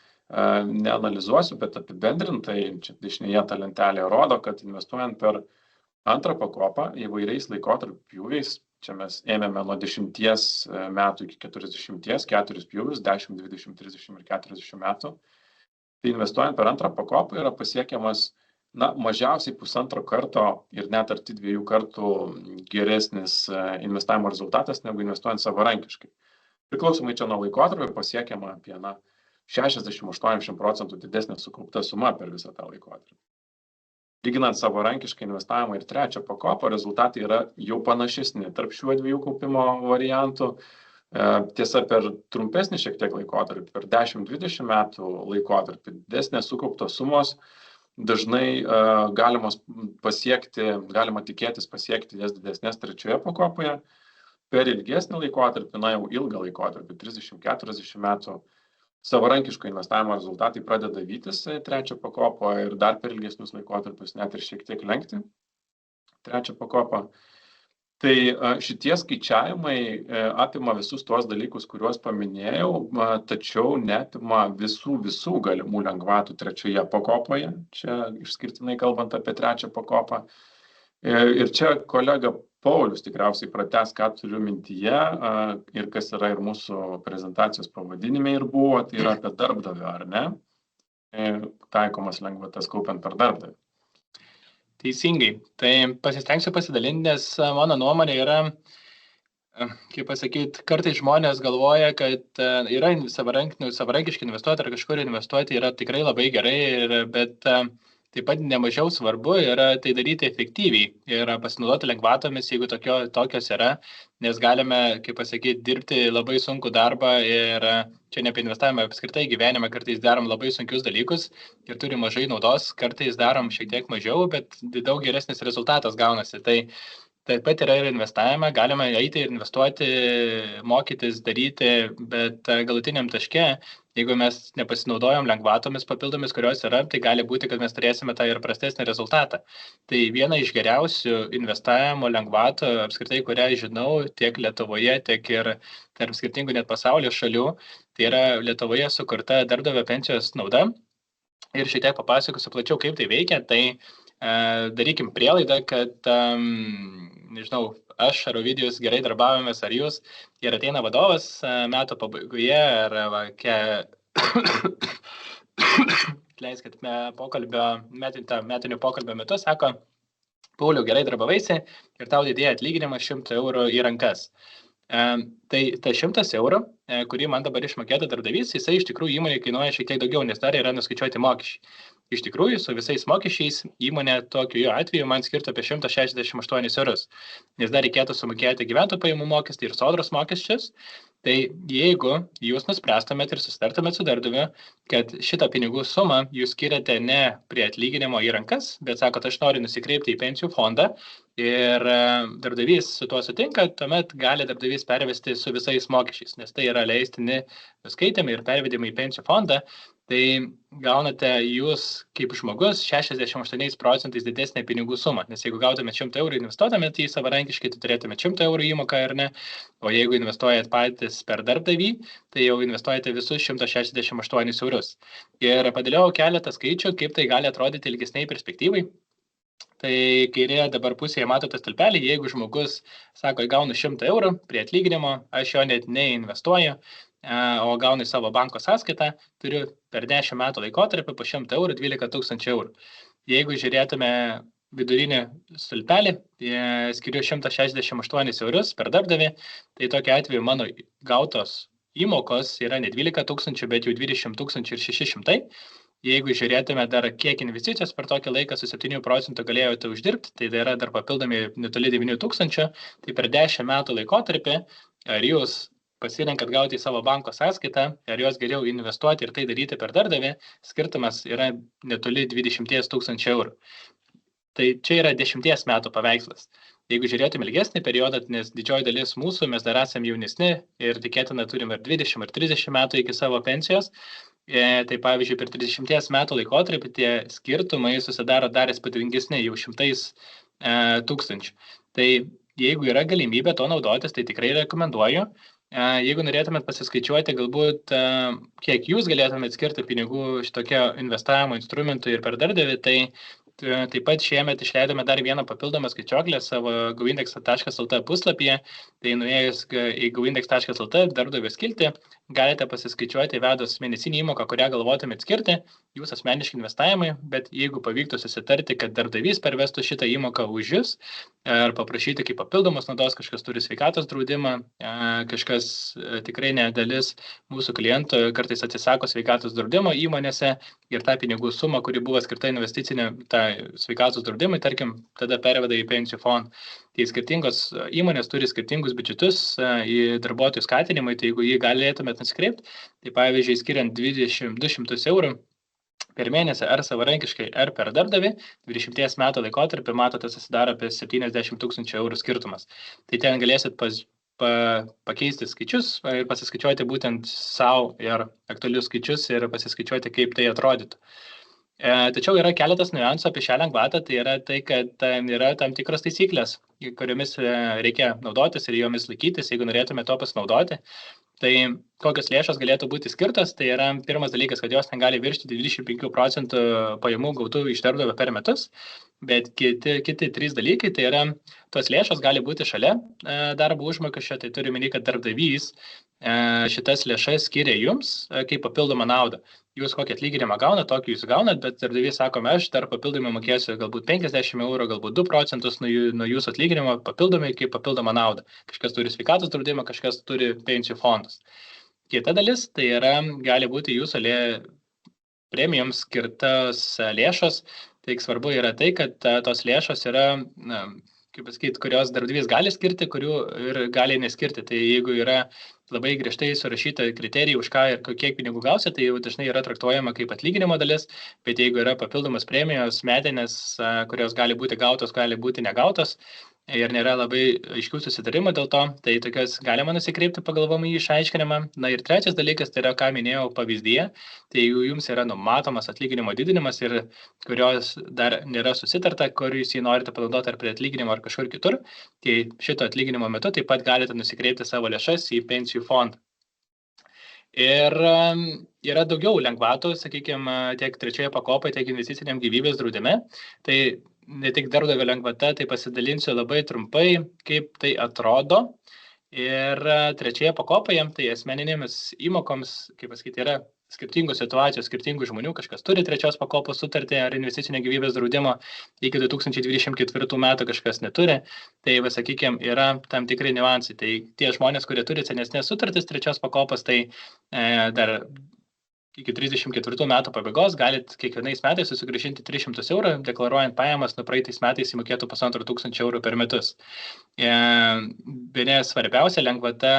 neanalizuosiu, bet apibendrintai, čia dešinėje ta lentelė rodo, kad investuojant per 2 pakopą įvairiais laikotarpių pjūviais, čia mes ėmėme nuo 10 metų iki 40, 4 pjūvius, 10, 20, 30 ir 40 metų. Tai investuojant per antrą pakopą yra pasiekiamas mažiausiai 1,5 karto ir net arti 2 kartų geresnis investavimo rezultatas negu investuojant savarankiškai. Priklausomai čia nuo laikotarpio pasiekiama apie 60-80% didesnė sukaupta suma per visą tą laikotarpį. Lyginant savarankiškai investavimą ir trečią pakopą, rezultatai yra jau panašesni tarp šių 2 kaupimo variantų. Tiesa, per trumpesnį šiek tiek laikotarpį, per 10-20 metų laikotarpį, didesnės sukauptos sumos dažnai galima tikėtis pasiekti jas didesnės trečioje pakopoje. Per ilgesnį laikotarpį, jau ilgą laikotarpį, 30-40 metų, savarankiško investavimo rezultatai pradeda vytis trečią pakopą ir dar per ilgesnius laikotarpius net ir šiek tiek lenkti trečią pakopą. Tai šitie skaičiavimai apima visus tuos dalykus, kuriuos paminėjau, tačiau neapima visų galimų lengvatų trečioje pakopoje, čia išskirtinai kalbant apie trečią pakopą. Ir čia kolega Paulius tikriausiai pratęs, ką turiu mintyje ir kas yra ir mūsų prezentacijos pavadinime ir buvo, tai yra apie darbdavio, ar ne? Taikomas lengvatas kaupiant per darbdavį. Teisingai. Tai pasistengsiu pasidalinti, nes mano nuomonė yra, kaip pasakyti, kartais žmonės galvoja, kad yra savarankiškai investuoti ar kažkur investuoti yra tikrai labai gerai, bet taip pat nemažiau svarbu yra tai daryti efektyviai ir pasinaudoti lengvatomis, jeigu tokios yra, nes galime, kaip pasakyti, dirbti labai sunkų darbą ir čia ne apie investavimą, apskritai gyvenime kartais darom labai sunkius dalykus ir turi mažai naudos, kartais darom šiek tiek mažiau, bet daug geresnis rezultatas gaunasi. Tai taip pat yra ir investavime, galime eiti ir investuoti, mokytis, daryti, bet galutiniam taške, jeigu mes nepasinaudojom lengvatomis papildomis, kurios yra, tai gali būti, kad mes turėsime tą ir prastesnį rezultatą. Tai viena iš geriausių investavimo lengvatų, apskritai, kurią žinau tiek Lietuvoje, tiek ir tarp skirtingų net pasaulio šalių, tai yra Lietuvoje sukurta darbdavio pensijos nauda. Ir šiek tiek papasakosiu plačiau, kaip tai veikia. Tai darykim prielaidą, kad, nežinau, aš ar Ovidijus gerai darbavomės, ar jūs, ir ateina vadovas metų pabaigoje, ar leiskit metinių pokalbio metu, sako, Pauliau, gerai darbavaisi ir tau didėja atlyginimas 100 eurų į rankas. Tai ta 100 eurų, kurį man dabar išmokėta darbdavys, jisai iš tikrųjų įmonė kainuoja šiek tiek daugiau, nes dar yra nuskaičiuoti mokesčiai. Iš tikrųjų, su visais mokesčiais įmonė tokiu atveju man skirtų apie 168 eurus, nes dar reikėtų sumokėti gyventojų pajamų mokestį ir sodros mokesčius. Tai jeigu jūs nuspręstumėt ir susitartumėt su darbdaviu, kad šitą pinigų sumą jūs skiriate ne prie atlyginimo į rankas, bet sakot, aš noriu nusikreipti į pensijų fondą ir darbdavys su tuo sutinka, tuomet gali darbdavys pervesti su visais mokesčiais, nes tai yra leistini nuskaitymai ir pervedimai į pensijų fondą. Tai gaunate jūs kaip žmogus 68% didesnę pinigų sumą, nes jeigu gautumėt 100 eurų investuotumėt į savarankiškai, tai turėtumėt 100 eurų įmoką ar ne, o jeigu investuojat patys per darbdavį, tai jau investuojate visus 168 eurus. Ir padėliau keletą skaičių, kaip tai gali atrodyti ilgesniai perspektyvai. Tai kairėje dabar pusėje matote stulpelį, jeigu žmogus sako, gaunu 100 eurų prie atlyginimo, aš jo net neinvestuoju, o gaunu į savo banko sąskaitą, turiu per 10 metų laikotarpį po 100 eurų 12 000 eurų. Jeigu žiūrėtume vidurinį stulpelį, skiriu 168 eurus per darbdavį, tai tokiu atveju mano gautos įmokos yra ne 12 000, bet jau 20 600. Jeigu žiūrėtume dar kiek investicijos per tokį laiką su 7% galėjote uždirbti, tai yra dar papildomi netoli 9 000, tai per 10 metų laikotarpį, ar jūs pasirenkat gauti į savo banko sąskaitą, ar jos geriau investuoti ir tai daryti per darbdavį, skirtumas yra netoli 20 000 eurų. Tai čia yra 10 metų paveikslas. Jeigu žiūrėtume ilgesnį periodą, nes didžioji dalis mūsų, mes dar esame jaunesni ir tikėtina turim ir 20 ar 30 metų iki savo pensijos, tai pavyzdžiui, per 30 metų laikotarpį tie skirtumai susidaro dar įspūdingesni, jau 100 000. Tai jeigu yra galimybė to naudotis, tai tikrai rekomenduoju. Jeigu norėtumėt pasiskaičiuoti, galbūt kiek jūs galėtumėt skirti pinigų šitokio investavimo instrumentų ir per darbdavį, tai taip pat šiemet išleidome dar vieną papildomą skaičiuoklę savo goindex.lt puslapyje. Tai nuėjus į goindex.lt darbdavio skiltį, galite pasiskaičiuoti įvedus mėnesinį įmoką, kurią galvotumėt skirti, jūs asmeniški investavimai, bet jeigu pavyktų susitarti, kad darbdavys pervestų šitą įmoką už jūs, ar paprašyti kaip papildomos naudos, kažkas turi sveikatos draudimą, kažkas tikrai nedalis mūsų klientų kartais atsisako sveikatos draudimo įmonėse ir tą pinigų sumą, kuri buvo skirta investicinė sveikatos draudimai, tarkim, tada perveda į pensijų fondą. Tai skirtingos įmonės turi skirtingus biudžetus į darbuotojų skatinimui, tai jeigu jį galėtumėt nusikreipti, tai pavyzdžiui, skiriant 200 eurų per mėnesį ar savarankiškai, ar per darbdavį, 20 metų laikotarpį, matote, susidaro apie 70 000 eurų skirtumas. Tai ten galėsit pakeisti skaičius ir pasiskaičiuoti būtent savo ir aktualius skaičius ir pasiskaičiuoti, kaip tai atrodytų. Tačiau yra keletas niuansų apie šią lengvatą, tai yra tai, kad yra tam tikros taisyklės, kuriomis reikia naudotis ir jomis laikytis, jeigu norėtume to pasinaudoti. Tai kokios lėšos galėtų būti skirtos, tai yra pirmas dalykas, kad jos negali viršyti 25% pajamų gautų iš darbdavio per metus, bet kiti 3 dalykai, tai yra tos lėšos gali būti šalia darbo užmokesčio, tai turi minėti, kad darbdavys šitas lėšas skiria jums kaip papildomą naudą. Jūs kokį atlyginimą gaunat, tokį jūs gaunat, bet darbdavys sako, aš dar papildomai mokėsiu galbūt 50 eurų, galbūt 2% nuo jūsų atlyginimo papildomai kaip papildomą naudą. Kažkas turi sveikatos draudimą, kažkas turi pensijų fondus. Kita dalis, tai yra, gali būti jūsų premijoms skirtas lėšos. Tai svarbu yra tai, kad tos lėšos yra, kurios darbdavys gali skirti, kurių ir gali neskirti. Tai jeigu yra labai griežtai surašyta kriterijai, už ką ir kiek pinigų gausi, tai jau dažnai yra traktuojama kaip atlyginimo dalis, bet jeigu yra papildomas premijos metinės, kurios gali būti gautos, gali būti negautos ir nėra labai aiškių susitarimų dėl to, tai tokios galima nusikreipti pagal VMI išaiškinimą. Na ir trečias dalykas, tai yra, ką minėjau pavyzdyje, tai jeigu jums yra numatomas atlyginimo didinimas ir kurios dar nėra susitarta, kur jūs jį norite panaudoti ar prie atlyginimo ar kažkur kitur, tai šito atlyginimo metu taip pat galite nusikreipti savo lėšas į pensijų fondą. Ir yra daugiau lengvatų, sakykime, tiek trečioje pakopoje, tiek investiciniam gyvybės draudime. Tai ne tik darbdavio lengvata, tai pasidalinsiu labai trumpai, kaip tai atrodo. Ir trečioje pakopoje, tai asmeninėmis įmokoms, kaip pasakyti, yra skirtingos situacijos, skirtingų žmonių, kažkas turi trečios pakopos sutartį ar investicinio gyvybės draudimo iki 2024 metų, kažkas neturi. Tai, sakykime, yra tam tikri niuansai. Tai tie žmonės, kurie turi senesnės sutartis trečios pakopos, tai dar iki 34 metų pabaigos galit kiekvienais metais susigrąžinti 300 eurų, deklaruojant pajamas nuo praeitais metais įmokėtų 1500 eurų per metus. Bene svarbiausia lengvata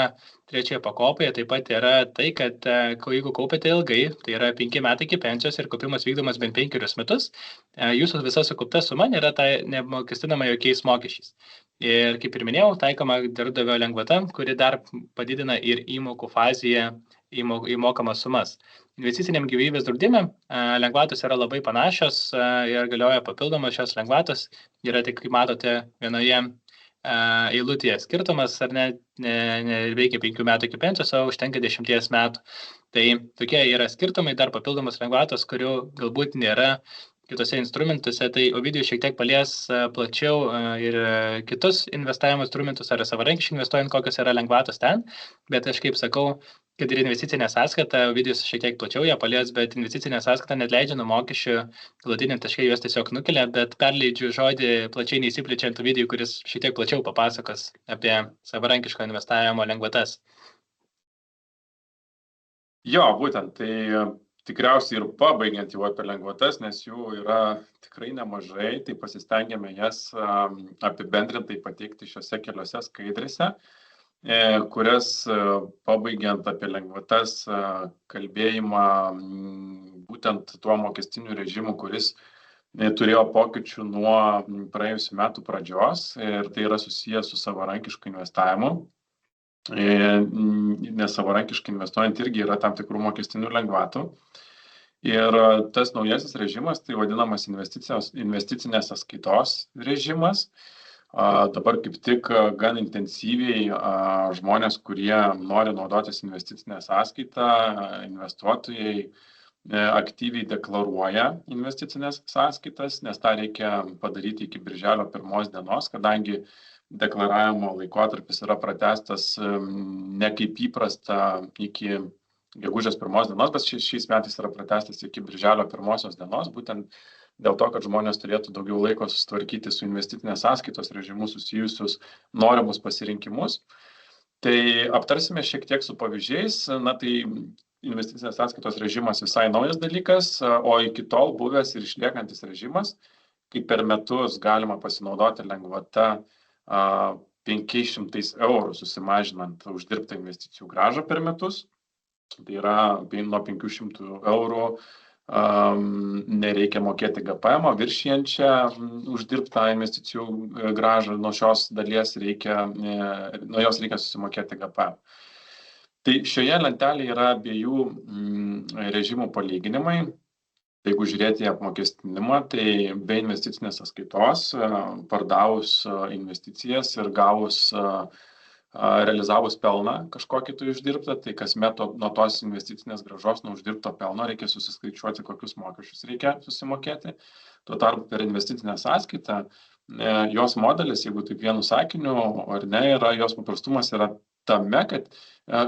trečioje pakopoje taip pat yra tai, kad jeigu kaupiate ilgai, tai yra 5 metai iki pensijos ir kaupimas vykdomas bent 5 metus, jūsų visa sukaupta suma nėra nemokestinama jokiais mokesčiais. Ir kaip ir minėjau, taikoma darbdavio lengvata, kuri dar padidina ir įmokų fazėje įmokamas sumas. Investiciniam gyvybės draudime lengvatos yra labai panašios ir galioja papildomos šios lengvatos. Yra tik, kaip matote, vienoje eilutėje skirtumas, ar neveikia 5 metų iki pensijos, o užtenka 10 metų. Tai tokie yra skirtumai, dar papildomos lengvatos, kurių galbūt nėra kitose instrumentuose. Tai Ovidijus šiek tiek palies plačiau ir kitus investavimo instrumentus ar savarankiškai investuojant, kokios yra lengvatos ten. Bet aš kaip sakau, kad ir investicinė sąskaita, Ovidijus šiek tiek plačiau ją palies, bet investicinė sąskaita neatleidžia nuo mokesčių, galutiniam taškai juos tiesiog nukelia, bet perleidžiu žodį plačiai neįsiplečiant Ovidijui, kuris šiek tiek plačiau papasakos apie savarankiško investavimo lengvatas. Jo, būtent, tai tikriausiai ir pabaigiant jau apie lengvatas, nes jų yra tikrai nemažai, tai pasistengėme jas apibendrintai pateikti šiose keliose skaidrėse, kurias pabaigiant apie lengvatas kalbėjimą būtent tuo mokestiniu režimu, kuris turėjo pokyčių nuo praėjusių metų pradžios ir tai yra susijęs su savarankišku investavimu. Nes savarankiškai investuojant irgi yra tam tikrų mokestinių lengvatų. Ir tas naujasis režimas, tai vadinamas investicinės sąskaitos režimas. Dabar kaip tik gan intensyviai žmonės, kurie nori naudotis investicinę sąskaitą, investuotojai, aktyviai deklaruoja investicinės sąskaitas, nes tą reikia padaryti iki birželio 1 dienos, kadangi deklaravimo laikotarpis yra pratęstas ne kaip įprasta iki gegužės 1 dienos, bet šiais metais yra pratęstas iki birželio 1 dienos, būtent dėl to, kad žmonės turėtų daugiau laiko susitvarkyti su investicinės sąskaitos režimu susijusius norimus pasirinkimus. Tai aptarsime šiek tiek su pavyzdžiais. Na tai investicinės sąskaitos režimas visai naujas dalykas, o iki tol buvęs ir išliekantis režimas, kai per metus galima pasinaudoti lengvata 500 eurų susimažinant uždirbtą investicijų grąžą per metus. Tai yra nuo 500 eurų nereikia mokėti GPM, viršijančią uždirbtą investicijų grąžą, nuo jos reikia susimokėti GPM. Tai šioje lentelėje yra abiejų režimų palyginimai. Jeigu žiūrėti į apmokestinimą, tai be investicinės sąskaitos, pardavus investicijas ir realizavus pelną kažkokį tai uždirbtą, tai kasmet nuo tos investicinės grąžos, nuo uždirbto pelno reikia susiskaičiuoti, kokius mokesčius reikia susimokėti. Tuo tarpu per investicinę sąskaitą, jos modelis, jeigu taip vienu sakiniu ar ne, jos paprastumas yra tame, kad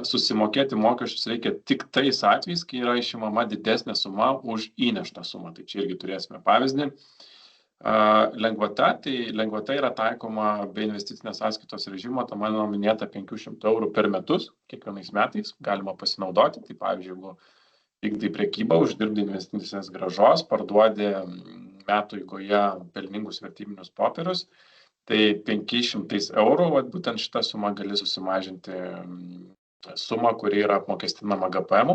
susimokėti mokesčius reikia tik tais atvejais, kai yra išimama didesnė suma už įneštą sumą. Tai čia irgi turėsime pavyzdį. Lengvata yra taikoma be investicinės sąskaitos režimo, ta mano minėta 500 eurų per metus, kiekvienais metais galima pasinaudoti. Tai pavyzdžiui, jeigu vykdai prekybą, uždirbdai investicinės grąžos, parduodi metų eigoje pelningus vertybinius popierius, tai 500 eurų, būtent šitą sumą gali susimažinti sumą, kuri yra apmokestinama GPM.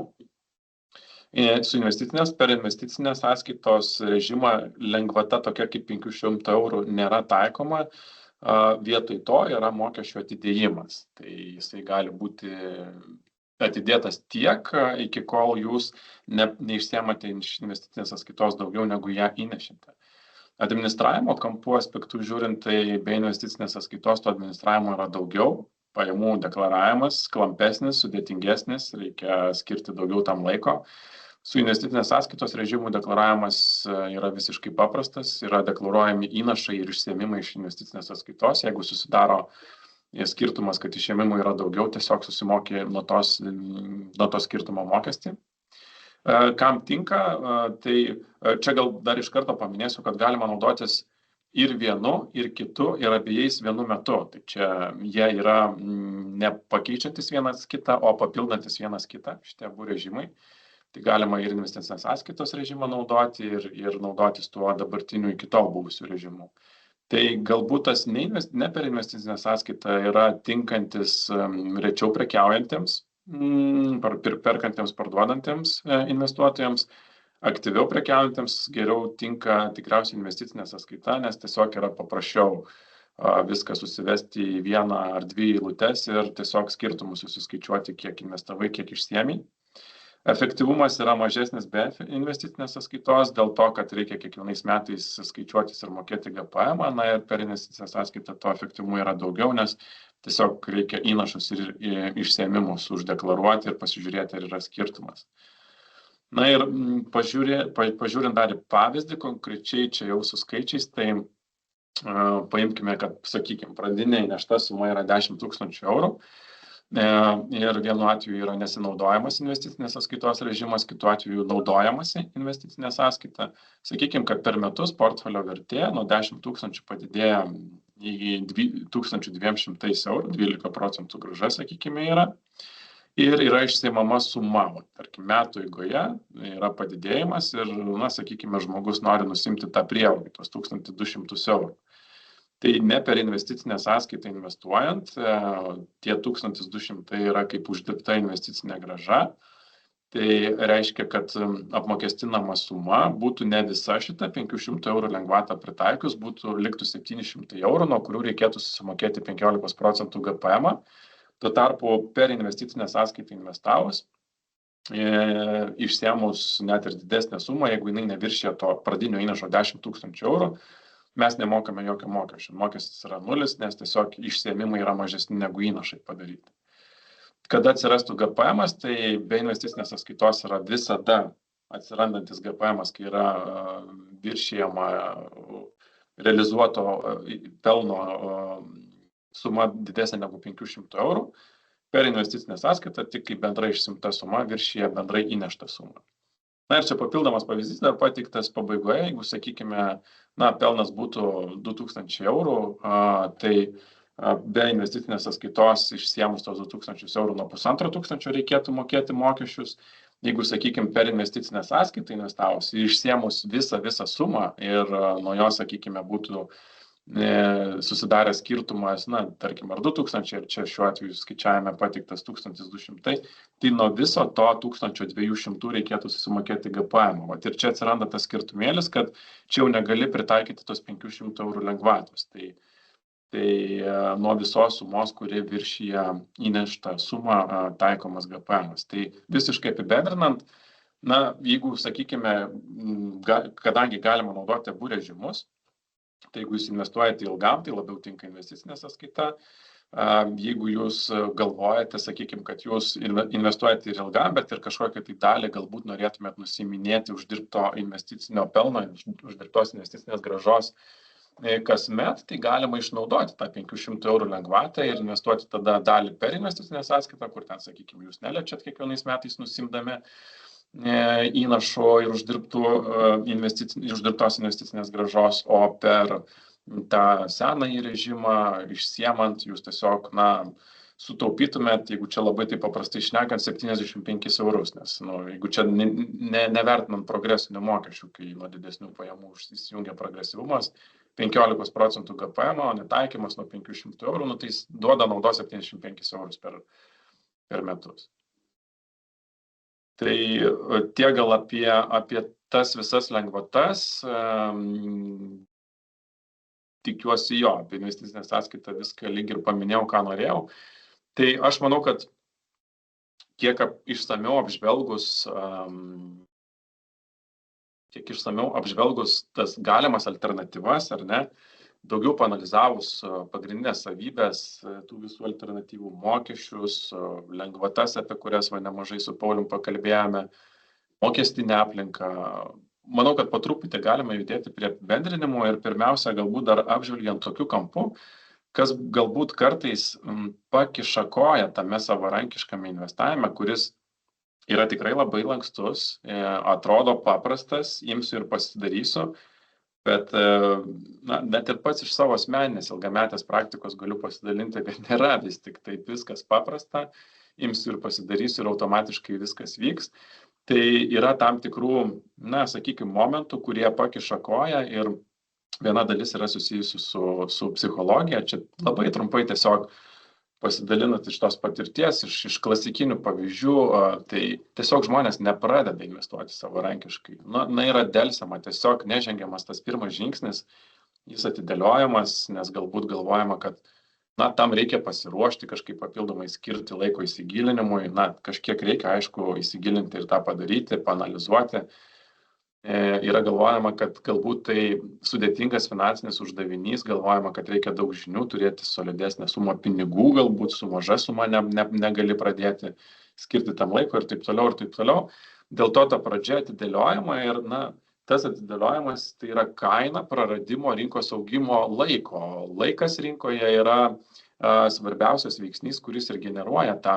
Per investicinės sąskaitos režimą lengvata tokia kaip 500 eurų nėra taikoma, vietoj to yra mokesčio atidėjimas. Tai jisai gali būti atidėtas tiek, iki kol jūs neišsiemate iš investicinės sąskaitos daugiau negu ją įnešite. Administravimo kampų aspektų žiūrint, tai be investicinės sąskaitos to administravimo yra daugiau. Pajamų deklaravimas klampesnis, sudėtingesnis, reikia skirti daugiau tam laiko. Su investicinės sąskaitos režimų deklaravimas yra visiškai paprastas, yra deklaruojami įnašai ir išsiėmimai iš investicinės sąskaitos. Jeigu susidaro skirtumas, kad išėmimų yra daugiau, tiesiog susimokė nuo to skirtumo mokestį. Kam tinka, tai čia gal dar iš karto paminėsiu, kad galima naudotis ir vienu, ir kitu, ir abiejais vienu metu. Tai čia jie yra nepakeičiantis vienas kitą, o papildantis vienas kitą, šitie abu režimai. Tai galima ir investicinės sąskaitos režimą naudoti ir naudotis tuo dabartiniu iki tol buvusiu režimu. Tai galbūt tas ne per investicinę sąskaitą yra tinkantis rečiau prekiaujantiems, perkantiems, parduodantiems investuotojams, aktyviau prekiaujantiems geriau tinka tikriausiai investicinė sąskaita, nes tiesiog yra paprasčiau viską susivesti į vieną ar dvi eilutes ir tiesiog skirtumus susiskaičiuoti, kiek investavai, kiek išsiėmei. Efektyvumas yra mažesnis be investicinės sąskaitos, dėl to, kad reikia kiekvienais metais skaičiuotis ir mokėti GPM, na ir per investicinę sąskaitą to efektyvumo yra daugiau, nes tiesiog reikia įnašus ir išsiėmimus uždeklaruoti ir pasižiūrėti, ar yra skirtumas. Na ir pažiūrint dar į pavyzdį, konkrečiai čia jau su skaičiais, tai paimkime, kad, sakykime, pradinė įnešta suma yra 10 000 eurų. Ir vienu atveju yra nesinaudojamas investicinės sąskaitos režimas, kitu atveju naudojamasi investicinė sąskaita. Sakykime, kad per metus portfelio vertė nuo 10 000 padidėja į 1200 eurų, 12% grąža, sakykime, yra. Ir yra išsiimama suma, tarkim, metų eigoje yra padidėjimas ir, sakykime, žmogus nori nusimti tą prieaugį, tos 1200 eurų. Tai ne per investicinę sąskaitą investuojant, tie 1200 yra kaip uždirbta investicinė grąža. Tai reiškia, kad apmokestinama suma būtų ne visa šita 500 eurų lengvatą pritaikius, liktų 700 eurų, nuo kurių reikėtų susimokėti 15% GPM. Tuo tarpu per investicinę sąskaitą investavus, išsiėmus net ir didesnę sumą, jeigu jinai neviršė to pradinio įnašo 10 000 eurų, mes nemokame jokio mokesčio. Mokestis yra nulis, nes tiesiog išsiėmimai yra mažesni negu įnašai padaryti. Kada atsirastų GPM, tai be investicinės sąskaitos yra visada atsirandantis GPM, kai yra viršijama realizuoto pelno suma didesnė negu 500 eurų, per investicinę sąskaitą tik kai bendrai išsimta suma viršyje bendrai įneštą sumą. Na ir čia papildomas pavyzdys dar pateiktas pabaigoje, jeigu, sakykime, pelnas būtų 2000 eurų, tai be investicinės sąskaitos išsiemus tos 2000 eurų nuo 1500 reikėtų mokėti mokesčius. Jeigu, sakykime, per investicinę sąskaitą investavus ir išsiemus visą sumą ir nuo jo, sakykime, būtų susidaręs skirtumas, tarkim, ar 2000, ir čia šiuo atveju skaičiavime pateiktas 1200, tai nuo viso to 1200 reikėtų susimokėti GPM. Ir čia atsiranda tas skirtumėlis, kad čia jau negali pritaikyti tos 500 eurų lengvatos. Tai nuo visos sumos, kuri viršyje įneštą sumą, taikomas GPM. Tai visiškai apibendrinant, jeigu, sakykime, kadangi galima naudoti abu režimus, tai jeigu jūs investuojate ilgam, tai labiau tinka investicinė sąskaita. Jeigu jūs galvojate, sakykime, kad jūs investuojate ir ilgam, bet ir kažkokią tai dalį galbūt norėtumėt nusiminėti uždirbto investicinio pelno, uždirbtos investicinės grąžos kasmet, tai galima išnaudoti tą 500 eurų lengvatą ir investuoti tada dalį per investicinę sąskaitą, kur ten, sakykime, jūs neliečiat kiekvienais metais nusimdami įnašo ir uždirbtos investicinės grąžos, o per tą senąjį režimą išsiemant jūs tiesiog, sutaupytumėt, jeigu čia labai taip paprastai šnekant, 75 eurus, nes jeigu čia nevertinant progresinių mokesčių, kai nuo didesnių pajamų įsijungia progresyvumas, 15% GPM, o netaikymas nuo 500 eurų, tai duoda naudos 75 eurus per metus. Tai tie gal apie tas visas lengvatas, tikiuosi jo, apie investicinę sąskaitą viską lyg ir paminėjau, ką norėjau. Tai aš manau, kad kiek išsamiau apžvelgus tas galimas alternatyvas, ar ne, daugiau paanalizavus pagrindinės savybės tų visų alternatyvų, mokesčius, lengvatas, apie kurias nemažai su Paulium pakalbėjome, mokestinę aplinką. Manau, kad po truputį galime judėti prie apibendrinimo ir pirmiausia, galbūt dar apžvelgiant tokiu kampu, kas galbūt kartais pakiša koją tame savarankiškame investavime, kuris yra tikrai labai lankstus, atrodo paprastas, imsiu ir pasidarysiu, bet net ir pats iš savo asmeninės ilgametės praktikos galiu pasidalinti, kad nėra vis tik taip viskas paprasta, imsiu ir pasidarysiu ir automatiškai viskas vyks. Tai yra tam tikrų, sakykime, momentų, kurie pakiša koją ir viena dalis yra susijusi su psichologija. Čia labai trumpai tiesiog pasidalinant iš tos patirties, iš klasikinių pavyzdžių, tai tiesiog žmonės nepradeda investuoti savarankiškai. Yra delsiama, tiesiog nežengiamas tas pirmas žingsnis, jis atidėliojamas, nes galbūt galvojama, kad tam reikia pasiruošti, kažkaip papildomai skirti laiko įsigilinimui, kažkiek reikia, aišku, įsigilinti ir tą padaryti, paanalizuoti. Yra galvojama, kad galbūt tai sudėtingas finansinis uždavinys, galvojama, kad reikia daug žinių, turėti solidesnę sumą pinigų, galbūt su maža suma negali pradėti skirti tam laiko ir taip toliau, ir taip toliau. Dėl to ta pradžia atidėliojama ir tas atidėliojimas tai yra kaina praradimo rinkos augimo laiko. Laikas rinkoje yra svarbiausias veiksnys, kuris ir generuoja tą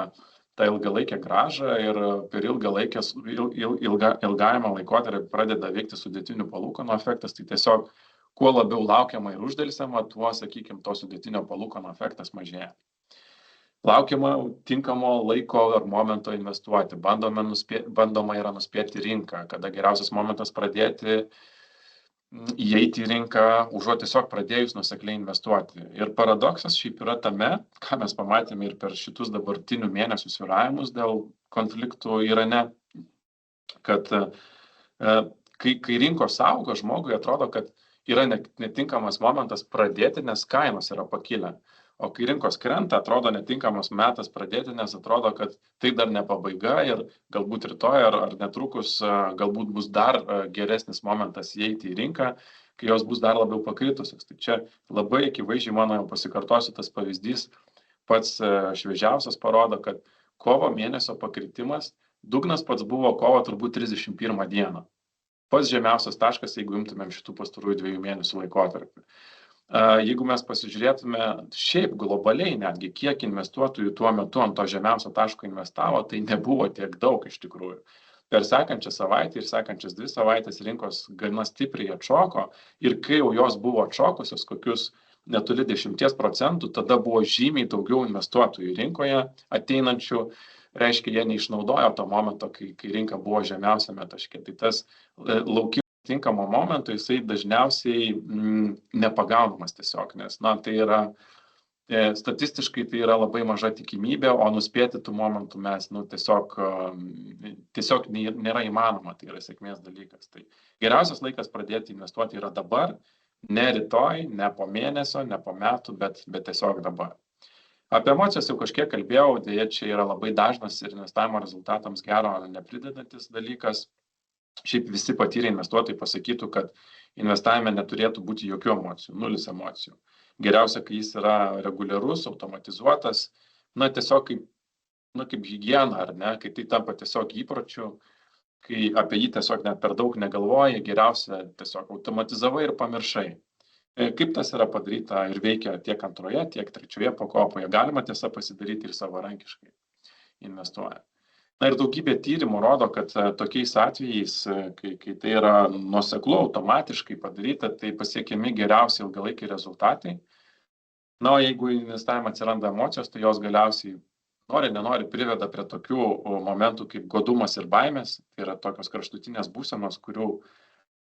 ilgalaikę grąžą ir per ilgajame laikotarpyje pradeda veikti sudėtinių palūkanų efektas, tai tiesiog kuo labiau laukiama ir uždelsiama, tuo, sakykime, to sudėtinio palūkanų efektas mažėja. Laukiama tinkamo laiko ar momento investuoti, bandoma yra nuspėti rinką, kada geriausias momentas pradėti įeiti į rinką, užuot tiesiog pradėjus nuosekliai investuoti. Ir paradoksas šiaip yra tame, ką mes pamatėme ir per šitus dabartinių mėnesių svyravimus dėl konfliktų Irane, kad kai rinkos auga, žmogui atrodo, kad yra netinkamas momentas pradėti, nes kainos yra pakilę. O kai rinkos krenta, atrodo netinkamas metas pradėti, nes atrodo, kad tai dar ne pabaiga ir galbūt rytoj ar netrukus galbūt bus dar geresnis momentas įeiti į rinką, kai jos bus dar labiau pakritusios. Tai čia labai akivaizdžiai, mano jau pasikartosiu, tas pavyzdys pats šviežiausias parodo, kad kovo mėnesio pakritimas Dugnas pats buvo kovo turbūt 31 dieną. Pats žemiausias taškas, jeigu imtumėm šitų pastarųjų 2 mėnesių laikotarpį. Jeigu mes pasižiūrėtume šiaip globaliai netgi, kiek investuotojų tuo metu ant to žemiausio taško investavo, tai nebuvo tiek daug iš tikrųjų. Per sekančią savaitę ir sekančias 2 savaitės rinkos gana stipriai atšoko ir kai jau jos buvo atšokusios kokius netoli 10%, tada buvo žymiai daugiau investuotojų rinkoje ateinančių, reiškia, jie neišnaudojo to momento, kai rinka buvo žemiausiame taške. Tai tas laukimas tinkamo momento, jisai dažniausiai nepagaunamas tiesiog, nes tai yra, statistiškai tai yra labai maža tikimybė, o nuspėti tų momentų mes tiesiog nėra įmanoma, tai yra sėkmės dalykas. Tai geriausias laikas pradėti investuoti yra dabar, ne rytoj, ne po mėnesio, ne po metų, bet tiesiog dabar. Apie emocijas jau kažkiek kalbėjau, dėja čia yra labai dažnas ir investavimo rezultatams gero nepridedantis dalykas. Šiaip visi patyrę investuotojai pasakytų, kad investavime neturėtų būti jokių emocijų, 0 emocijų. Geriausia, kai jis yra reguliarus, automatizuotas, tiesiog kaip higiena, ar ne, kai tai tampa tiesiog įpročiu, kai apie jį tiesiog net per daug negalvoji, geriausia tiesiog automatizavai ir pamiršai. Kaip tas yra padaryta ir veikia tiek antroje, tiek trečioje pakopoje, galima tiesa pasidaryti ir savarankiškai investuojant. Ir daugybė tyrimų rodo, kad tokiais atvejais, kai tai yra nuoseklu, automatiškai padaryta, tai pasiekiami geriausi ilgalaikiai rezultatai. O jeigu investavime atsiranda emocijos, tai jos galiausiai nenori priveda prie tokių momentų kaip godumas ir baimės. Tai yra tokios kraštutinės būsenos, kurių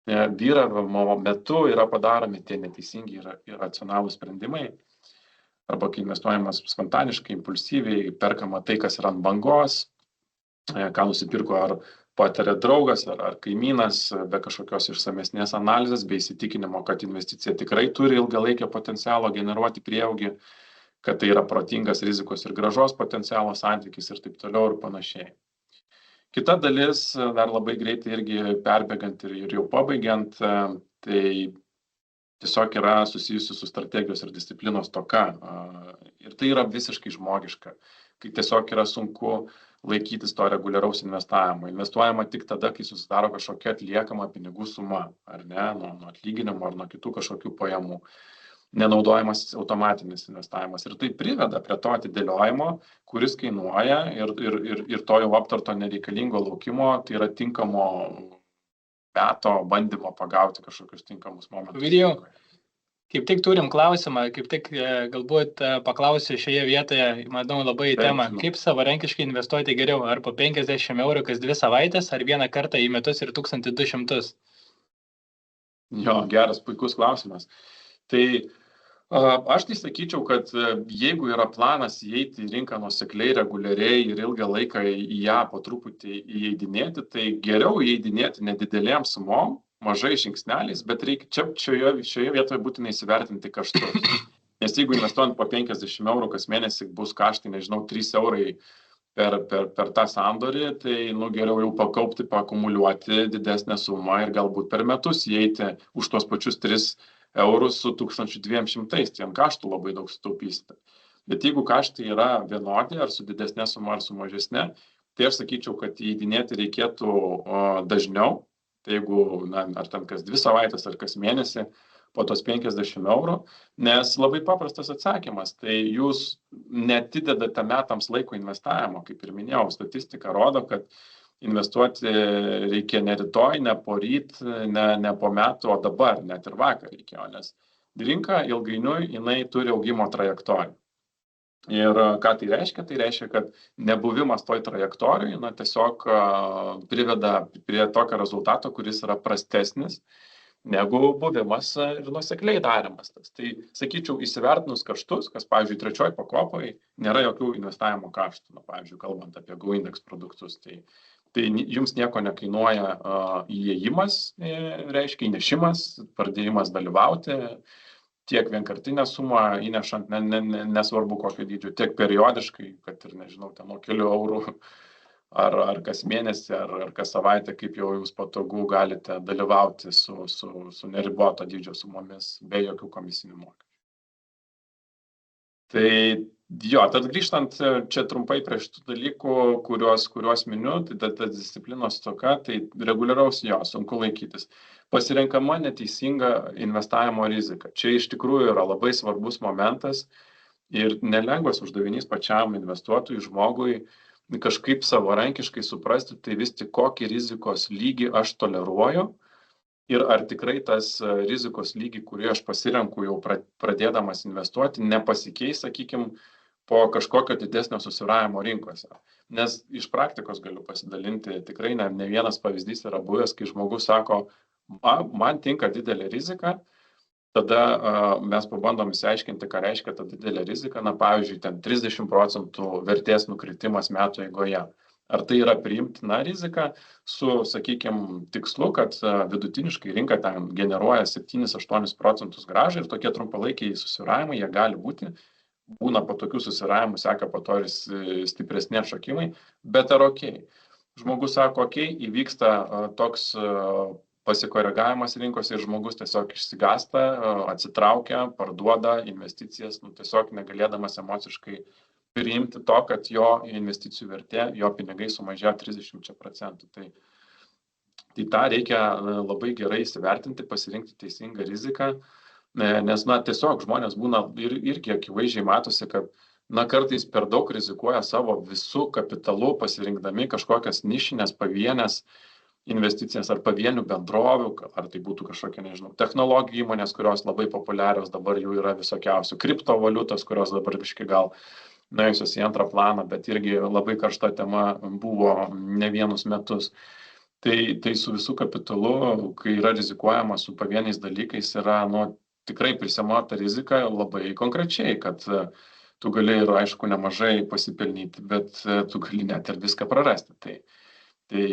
vyravimo metu yra padaromi tie neteisingi ir racionalūs sprendimai. Arba kai investuojamas spontaniškai, impulsyviai, perkama tai, kas yra ant bangos, ką nusipirko ar patarė draugas, ar kaimynas, be kažkokios išsamesnės analizės, bei įsitikinimo, kad investicija tikrai turi ilgalaikio potencialo generuoti prieaugį, kad tai yra protingas rizikos ir grąžos potencialo santykis ir taip toliau ir panašiai. Kita dalis, dar labai greitai irgi perbėgant ir jau pabaigiant, tai tiesiog yra susijusi su strategijos ir disciplinos stoka. Ir tai yra visiškai žmogiška, kai tiesiog yra sunku laikytis to reguliaraus investavimo. Investuojama tik tada, kai susidaro kažkokia atliekama pinigų suma, ar ne, nuo atlyginimo ar nuo kitų kažkokių pajamų. Nenaudojamas automatinis investavimas. Ir tai priveda prie to atidėliojimo, kuris kainuoja ir to jau aptarto nereikalingo laukimo, tai yra tinkamo meto bandymo pagauti kažkokius tinkamus momentus. Kaip tik turim klausimą, kaip tik galbūt paklausiu šioje vietoje, manau, labai į temą, kaip savarankiškai investuoti geriau, ar po 50 eurų kas 2 savaitės, ar vieną kartą į metus ir 1200? Jo, geras, puikus klausimas. Tai aš tai sakyčiau, kad jeigu yra planas įeiti į rinką nuosekliai, reguliariai ir ilgą laiką į ją po truputį įeidinėti, tai geriau įeidinėti nedidelėm sumom, mažai žingsneliais, bet reikia šioje vietoje būtinai įsivertinti kaštus. Nes jeigu investuojant po 50 eurų kas mėnesį bus kaštai, 3 eurai per tą sandorį, tai geriau jau pakaupti, paakumuliuoti didesnę sumą ir galbūt per metus įeiti už tuos pačius 3 eurus su 1200, tai ant kaštų labai daug sutaupysite. Bet jeigu kaštai yra vienodi, ar su didesnė suma, ar su mažesnė, tai aš sakyčiau, kad įeidinėti reikėtų dažniau. Tai jeigu, ar ten kas 2 savaitės, ar kas mėnesį, po tos 50 eurų, nes labai paprastas atsakymas, tai jūs netidedate metams laiko investavimo, kaip ir minėjau, statistika rodo, kad investuoti reikia ne rytoj, ne poryt, ne po metų, o dabar, net ir vakar reikėjo, nes rinka ilgainiui jinai turi augimo trajektoriją. Ir ką tai reiškia? Tai reiškia, kad nebuvimas toj trajektorijai tiesiog priveda prie tokio rezultato, kuris yra prastesnis negu buvimas ir nuosekliai darimas. Tai sakyčiau, įsivertinus kaštus, kas, pavyzdžiui, trečioj pakopoje nėra jokių investavimo kaštų, pavyzdžiui, kalbant apie GoIndex produktus, tai jums nieko nekainuoja įėjimas, reiškia įnešimas, pradėjimas dalyvauti, tiek vienkartinę sumą įnešant, nesvarbu kokio dydžio, tiek periodiškai, kad ir, ten nuo kelių eurų, ar kas mėnesį, ar kas savaitę, kaip jau jūs patogu galite dalyvauti su neriboto dydžio sumomis, be jokių komisinių mokesčių. Tai Jo, tad grįžtant čia trumpai prie šitų dalykų, kuriuos miniu, tai ta disciplinos stoka, tai reguliaraus jo, sunku laikytis. Pasirenkama neteisinga investavimo rizika. Čia iš tikrųjų yra labai svarbus momentas ir nelengvas uždavinys pačiam investuotojui, žmogui kažkaip savarankiškai suprasti, tai vis tik kokį rizikos lygį aš toleruoju ir ar tikrai tas rizikos lygį, kurį aš pasirenku jau pradėdamas investuoti, nepasikeis, sakykime, po kažkokio didesnio susvyravimo rinkose. Nes iš praktikos galiu pasidalinti, tikrai ne vienas pavyzdys yra buvęs, kai žmogus sako, man tinka didelė rizika, tada mes pabandom įsiaiškinti, ką reiškia ta didelė rizika, na pavyzdžiui, ten 30% vertės nukritimas metų eigoje. Ar tai yra priimtina rizika su, sakykime, tikslu, kad vidutiniškai rinka ten generuoja 7-8% grąžą ir tokie trumpalaikiai susvyravimai, jie gali būti, būna po tokių susvyravimų, seka po to ir stipresni atšokimai, bet ar okei. Žmogus sako, okei, įvyksta toks pasikoregavimas rinkose ir žmogus tiesiog išsigąsta, atsitraukia, parduoda investicijas, tiesiog negalėdamas emociškai priimti to, kad jo investicijų vertė, jo pinigai sumažėjo 30%. Tai tą reikia labai gerai įsivertinti, pasirinkti teisingą riziką. Nes, tiesiog žmonės būna irgi akivaizdžiai matosi, kad, kartais per daug rizikuoja savo visų kapitalų, pasirinkdami kažkokias nišinės pavienės investicijas ar pavienių bendrovių, ar tai būtų kažkokia, technologijų įmonės, kurios labai populiarios, dabar jų yra visokiausių, kriptovaliutos, kurios dabar biškai gal nuėjusios į antrą planą, bet irgi labai karšta tema buvo ne vienus metus. Tai su visų kapitalu, kai yra rizikuojama su pavieniais dalykais, yra, tikrai prisimata rizika labai konkrečiai, kad tu gali ir, aišku, nemažai pasipelnyti, bet tu gali net ir viską prarasti. Tai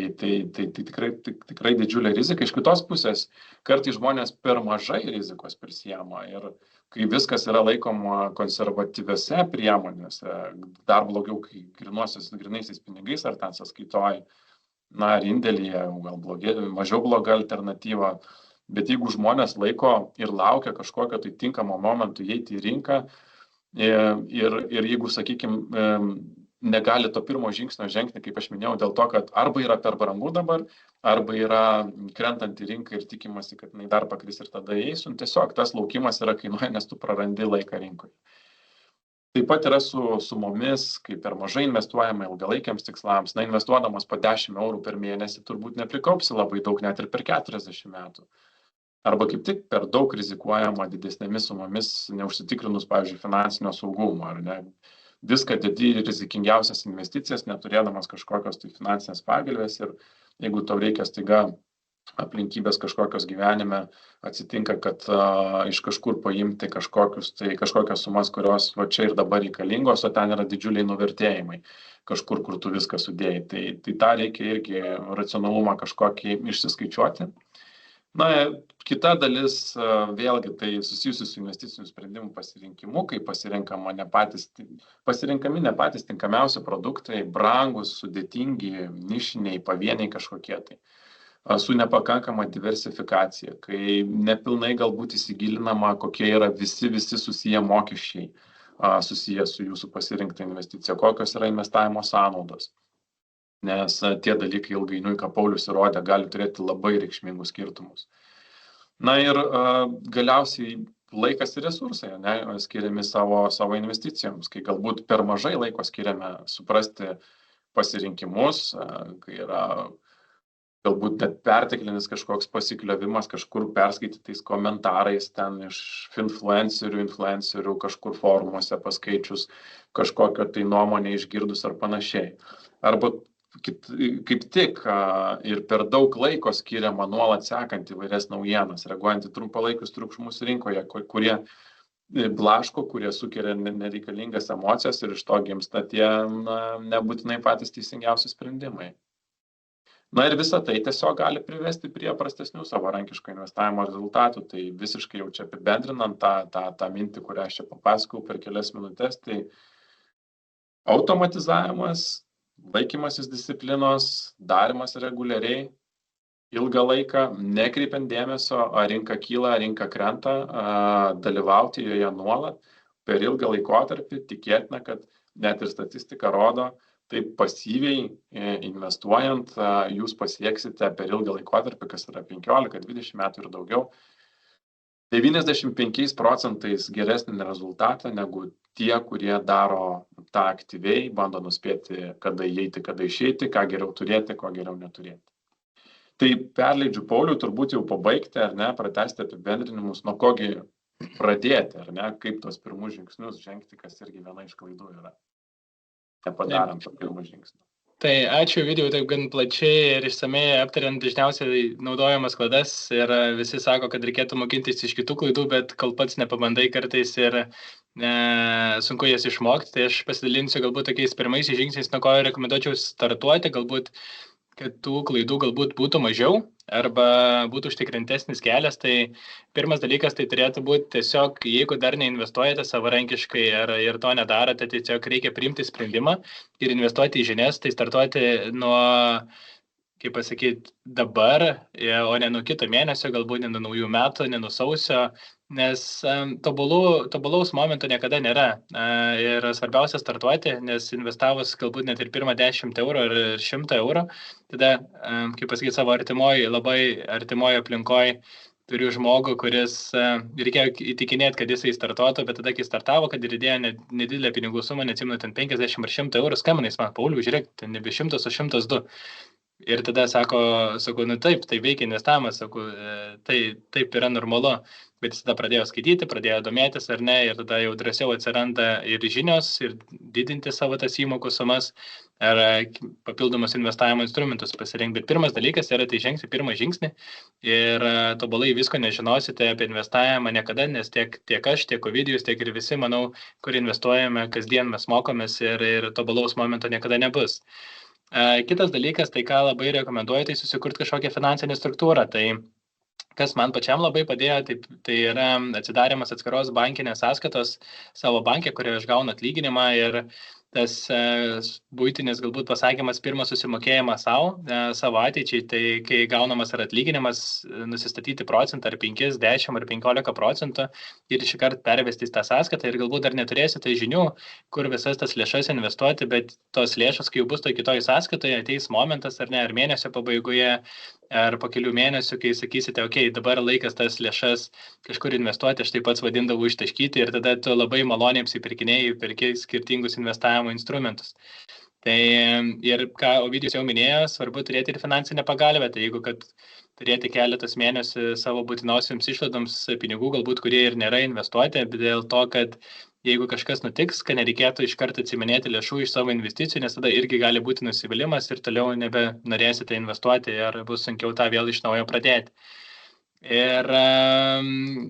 tikrai didžiulė rizika. Iš kitos pusės, kartais žmonės per mažai rizikos prisijama ir kai viskas yra laikoma konservatyviose priemonėse, dar blogiau, kai grinaisiais pinigais ar ten sąskaitoj, ar indėlyje, gal mažiau bloga alternatyva. Bet jeigu žmonės laiko ir laukia kažkokio tai tinkamo momentų įeiti į rinką ir jeigu, sakykime, negali to pirmo žingsnio žengti, kaip aš minėjau, dėl to, kad arba yra per brangu dabar, arba yra krentant į rinką ir tikimasi, kad jinai dar pakris ir tada eis, tiesiog tas laukimas yra kainuoja, nes tu prarandi laiką rinkoje. Taip pat yra su sumomis, kai per mažai investuojama ilgalaikiams tikslams, investuodamas po 10 eurų per mėnesį turbūt neprikaupsi labai daug net ir per 40 metų. Arba kaip tik per daug rizikuojama didesnėmis sumomis, neužsitikrinus, pavyzdžiui, finansinio saugumo, ar ne? Viską dedi rizikingiausias investicijas, neturėdamas kažkokios tai finansinės pagalvės ir jeigu tau reikia staiga aplinkybės kažkokios gyvenime, atsitinka, kad iš kažkur paimti kažkokias sumas, kurios čia ir dabar reikalingos, o ten yra didžiuliai nuvertėjimai kažkur, kur tu viską sudėjai. Tai tą reikia irgi racionalumą kažkokį išsiskaičiuoti. Kita dalis, vėlgi, tai susijusi su investicinių sprendimų pasirinkimu, kai pasirinkami ne patys tinkamiausi produktai, brangus, sudėtingi, nišiniai, pavieniai kažkokie tai, su nepakankama diversifikacija, kai nepilnai galbūt įsigilinama, kokie yra visi susiję mokesčiai, susiję su jūsų pasirinkta investicija, kokios yra investavimo sąnaudos. Nes tie dalykai ilgainiui, ką Paulius įrodė, gali turėti labai reikšmingus skirtumus. Ir galiausiai laikas ir resursai, skiriami savo investicijoms, kai galbūt per mažai laiko skiriame suprasti pasirinkimus, kai yra galbūt net perteklinis kažkoks pasikliovimas, kažkur perskaitytais komentarais, ten iš influencerių, kažkur forumuose paskaičius, kažkokio tai nuomonę išgirdus ar panašiai. Arba kaip tik ir per daug laiko skiriama nuolat sekant įvairias naujienas, reaguojant į trumpalaikius triukšmus rinkoje, kurie blaško, kurie sukelia nereikalingas emocijas ir iš to gimsta tie nebūtinai patys teisingiausi sprendimai. Ir visa tai tiesiog gali privesti prie prastesnių savarankiško investavimo rezultatų. Tai visiškai jau čia apibendrinant tą mintį, kurią aš čia papasakau per kelias minutės, tai automatizavimas, laikymasis disciplinos, darimas reguliariai, ilgą laiką, nekreipiant dėmesio, ar rinka kyla, ar rinka krenta, dalyvauti joje nuolat, per ilgą laikotarpį tikėtina, kad net ir statistika rodo, taip pasyviai investuojant, jūs pasieksite per ilgą laikotarpį, kas yra 15-20 metų ir daugiau, 95% geresnį rezultatą negu tie, kurie daro tą aktyviai, bando nuspėti, kada įeiti, kada išeiti, ką geriau turėti, ko geriau neturėti. Tai perleidžiu Pauliui turbūt jau pabaigti, ar ne, pratęsti apibendrinimus, nuo kogi pradėti, ar ne, kaip tos pirmus žingsnius žengti, kas irgi viena iš klaidų yra. Nepadarant to pirmų žingsnių. Tai ačiū Ovidijau, taip gan plačiai ir išsamei aptariant dažniausiai naudojamas klaidas ir visi sako, kad reikėtų mokintis iš kitų klaidų, bet kol pats nepabandai kartais ir sunku jas išmokti, tai aš pasidalinsiu galbūt tokiais pirmaisiais žingsniais, nuo ko rekomenduočiau startuoti, galbūt kad tų klaidų galbūt būtų mažiau arba būtų užtikrintesnis kelias, tai pirmas dalykas tai turėtų būti tiesiog, jeigu dar neinvestuojate savarankiškai ir to nedarote, tiesiog reikia priimti sprendimą ir investuoti į žinias, tai startuoti nuo, kaip pasakyti, dabar, o ne nuo kito mėnesio, galbūt ne nuo naujų metų, ne nuo sausio, nes tobulaus momento niekada nėra. Ir svarbiausia startuoti, nes investavus galbūt net ir pirmą 10 eurų ar 100 eurų, tada, kaip pasakyti, savo labai artimoje aplinkoje turiu žmogų, kuris reikėjo įtikinėti, kad jisai startuotų, bet tada, kai startavo, kad ir įdėjo nedidelę pinigų sumą, neatsimenu, ten 50 ar 100 eurų, skambinais man, Pauliau, žiūrėk, ten nebe 100, o 102. Ir tada sakau, nu taip, tai veikia investavimas, sakau, tai taip yra normalu, bet jis tada pradėjo skaityti, pradėjo domėtis ar ne, ir tada jau drąsiau atsiranda ir žinios, ir didinti savo tas įmokų sumas, ar papildomus investavimo instrumentus pasirinkti. Bet pirmas dalykas yra tai žengti pirmą žingsnį ir tobulai visko nežinosite apie investavimą niekada, nes tiek aš, tiek Ovidijus, tiek ir visi, manau, kur investuojame, kasdien mes mokomės ir tobulaus momento niekada nebus. Kitas dalykas, tai ką labai rekomenduoju, tai susikurti kažkokią finansinę struktūrą. Tai kas man pačiam labai padėjo, tai yra atsidarimas atskiros bankinės sąskaitos savo banke, kurioje aš gaunu atlyginimą ir tas buitinis galbūt pasakymas pirmas susimokėjimas savo ateičiai, tai kai gaunamas ar atlyginimas, nusistatyti procentą ar 5, 10 ar 15% ir iškart pervesti į tą sąskaitą ir galbūt dar neturėsite žinių, kur visas tas lėšas investuoti, bet tos lėšos, kai jau bus toj kitoj sąskaitoje, ateis momentas ar ne, ar mėnesio pabaigoje, ar po kelių mėnesių, kai sakysite, okei, dabar laikas tas lėšas kažkur investuoti, aš taip pats vadindavau ištaškyti ir tada tu labai maloniai apsipirkinėjai, perki skirtingus investavimo instrumentus. Tai ir ką Ovidijus jau minėjo, svarbu turėti ir finansinę pagalbę, tai jeigu kad turėti keletas mėnesių savo būtinosioms išlaidoms pinigų, galbūt kurie ir nėra investuoti, bet dėl to, kad jeigu kažkas nutiks, kad nereikėtų iš karto atsiminėti lėšų iš savo investicijų, nes tada irgi gali būti nusivylimas ir toliau nebenorėsite investuoti ir bus sunkiau tą vėl iš naujo pradėti. Ir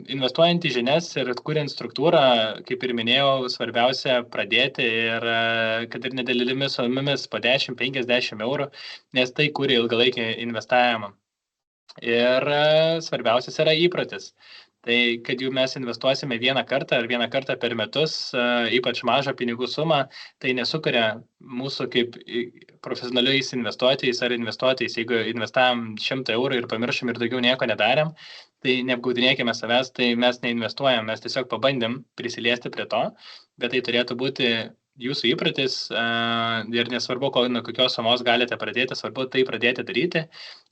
investuojant į žinias ir kuriant struktūrą, kaip ir minėjau, svarbiausia pradėti ir kad ir nedėlėmis sumomis po 10-50 eurų, nes tai kuria ilgalaikį investavimą. Ir svarbiausias yra įprotis. Tai kad jau mes investuosime vieną kartą per metus, ypač mažą pinigų sumą, tai nesukuria mūsų kaip profesionaliais investuotojais ar investuotojais. Jeigu investavom 100 eurų ir pamiršom ir daugiau nieko nedarėm, tai neapgaudinėkime savęs, tai mes neinvestuojam, mes tiesiog pabandėm prisiliesti prie to, bet tai turėtų būti jūsų įpratis ir nesvarbu, nuo kokios sumos galite pradėti, svarbu tai pradėti daryti.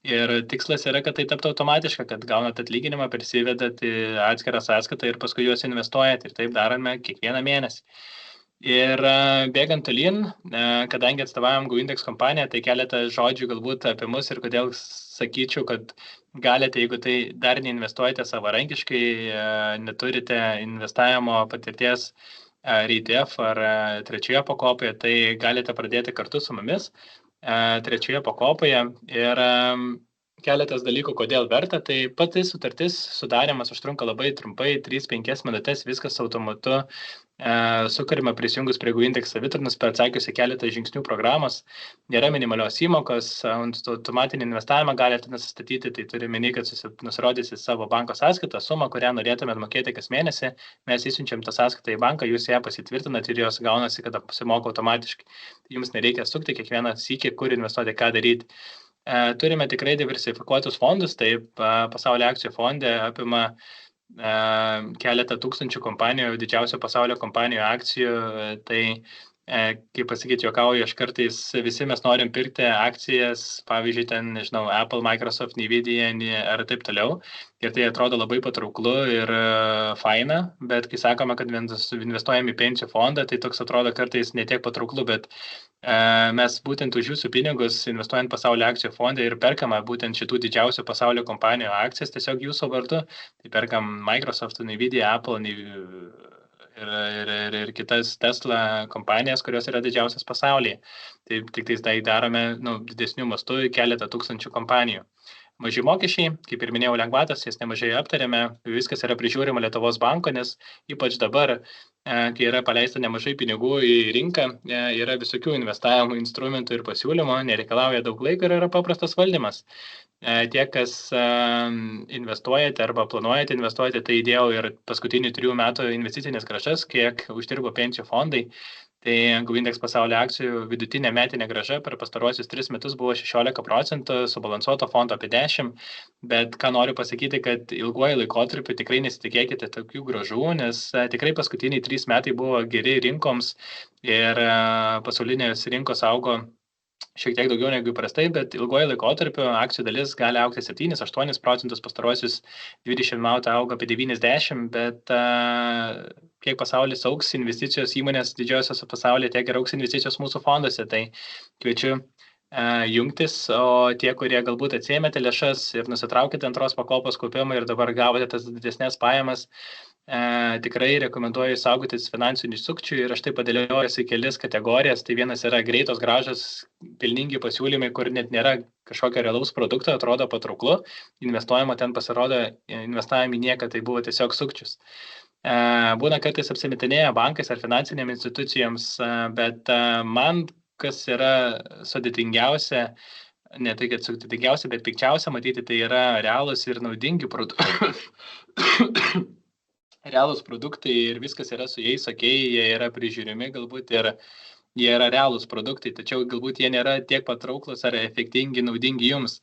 Ir tikslas yra, kad tai taptų automatiška, kad gaunat atlyginimą, prisivedat į atskirą sąskaitą ir paskui juos investuojat. Ir taip darome kiekvieną mėnesį. Ir bėgant tolyn, kadangi atstovaujam GoIndex kompaniją, tai keletą žodžių galbūt apie mus ir kodėl sakyčiau, kad galite, jeigu tai dar neinvestuojate savarankiškai, neturite investavimo patirties ar ETF ar trečioje pakopoje, tai galite pradėti kartu su mumis trečioje pakopoje ir keletas dalykų, kodėl verta, tai pati sutartis sudarimas užtrunka labai trumpai, 3-5 minutės, viskas automatu sukuriama prisijungus prie GoIndex savitarnos per atsakiusi keletą žingsnių programos, nėra minimalios įmokos, automatinį investavimą galite nusistatyti, tai turi meni, kad nusirodysi savo banko sąskaitą, sumą, kurią norėtumėt mokėti kas mėnesį, mes įsiunčiam tą sąskaitą į banką, jūs ją pasitvirtinat ir jos gaunasi, kad apsimoka automatiškai. Jums nereikia sukti kiekvieną sykį, kur investuoti, ką daryti. Turime tikrai diversifikuotus fondus, taip Pasaulio akcijų fonde apima keletą tūkstančių kompanijų, didžiausio pasaulio kompanijų akcijų, tai kaip pasakyti, juokauju, aš kartais visi mes norim pirkti akcijas, pavyzdžiui, ten, nežinau, Apple, Microsoft, Nvidia ar taip toliau. Ir tai atrodo labai patrauklu ir faina, bet kai sakome, kad investuojame į pensijų fondą, tai toks atrodo kartais netiek patrauklu, bet mes būtent už jūsų pinigus investuojant pasaulio akcijų fondą ir perkame būtent šitų didžiausių pasaulio kompanijų akcijas tiesiog jūsų vardu. Tai perkam Microsoft, Nvidia, Apple, ir kitas Tesla kompanijas, kurios yra didžiausias pasaulyje. Tai tik tai darome didesnių mastų keletą tūkstančių kompanijų. Maži mokesčiai, kaip ir minėjau, lengvatas, jas nemažai aptarėme, viskas yra prižiūrima Lietuvos banko, nes ypač dabar, kai yra paleista nemažai pinigų į rinką, yra visokių investavimo instrumentų ir pasiūlymų, nereikalauja daug laiko ir yra paprastas valdymas. Tie, kas investuojate arba planuojate investuoti, tai įdėjau ir paskutinių 3 metų investicinės grąžas, kiek uždirbo pensijų fondai. Tai GoIndex pasaulio akcijų vidutinė metinė grąža per pastaruosius 3 metus buvo 16%, subalansuoto fondo apie 10%, bet ką noriu pasakyti, kad ilguoju laikotarpiu tikrai nesitikėkite tokių grąžų, nes tikrai paskutiniai 3 metai buvo geri rinkoms ir pasaulinės rinkos augo šiek tiek daugiau negu įprastai, bet ilgoji laikotarpio akcijų dalis gali augti 7-8%, pastaruosius 20 metų auga apie 90%, bet kiek pasaulis augs investicijos įmonės didžiosios pasaulyje, tiek ir augs investicijos mūsų fonduose, tai kviečiu jungtis, o tie, kurie galbūt atsiėmėte lėšas ir nusitraukite antros pakopos kaupimą ir dabar gavote tas didesnės pajamas, tikrai rekomenduoju saugotis finansinių sukčių ir aš tai padėliojusi kelias kategorijas. Tai vienas yra greitos grąžos, pelningi pasiūlymai, kur net nėra kažkokio realaus produkto, atrodo patrauklu, investuojama ten pasirodo, investavimai nieką, tai buvo tiesiog sukčius. Būna kartais apsimetinėja bankais ar finansinėms institucijoms, bet man kas yra sudėtingiausia, ne tai, kad sudėtingiausia, bet pikčiausia matyti, tai yra realūs ir naudingi produktai. Realūs produktai ir viskas yra su jais, jie yra prižiūrimi galbūt ir jie yra realūs produktai, tačiau galbūt jie nėra tiek patrauklus ar efektingi, naudingi jums.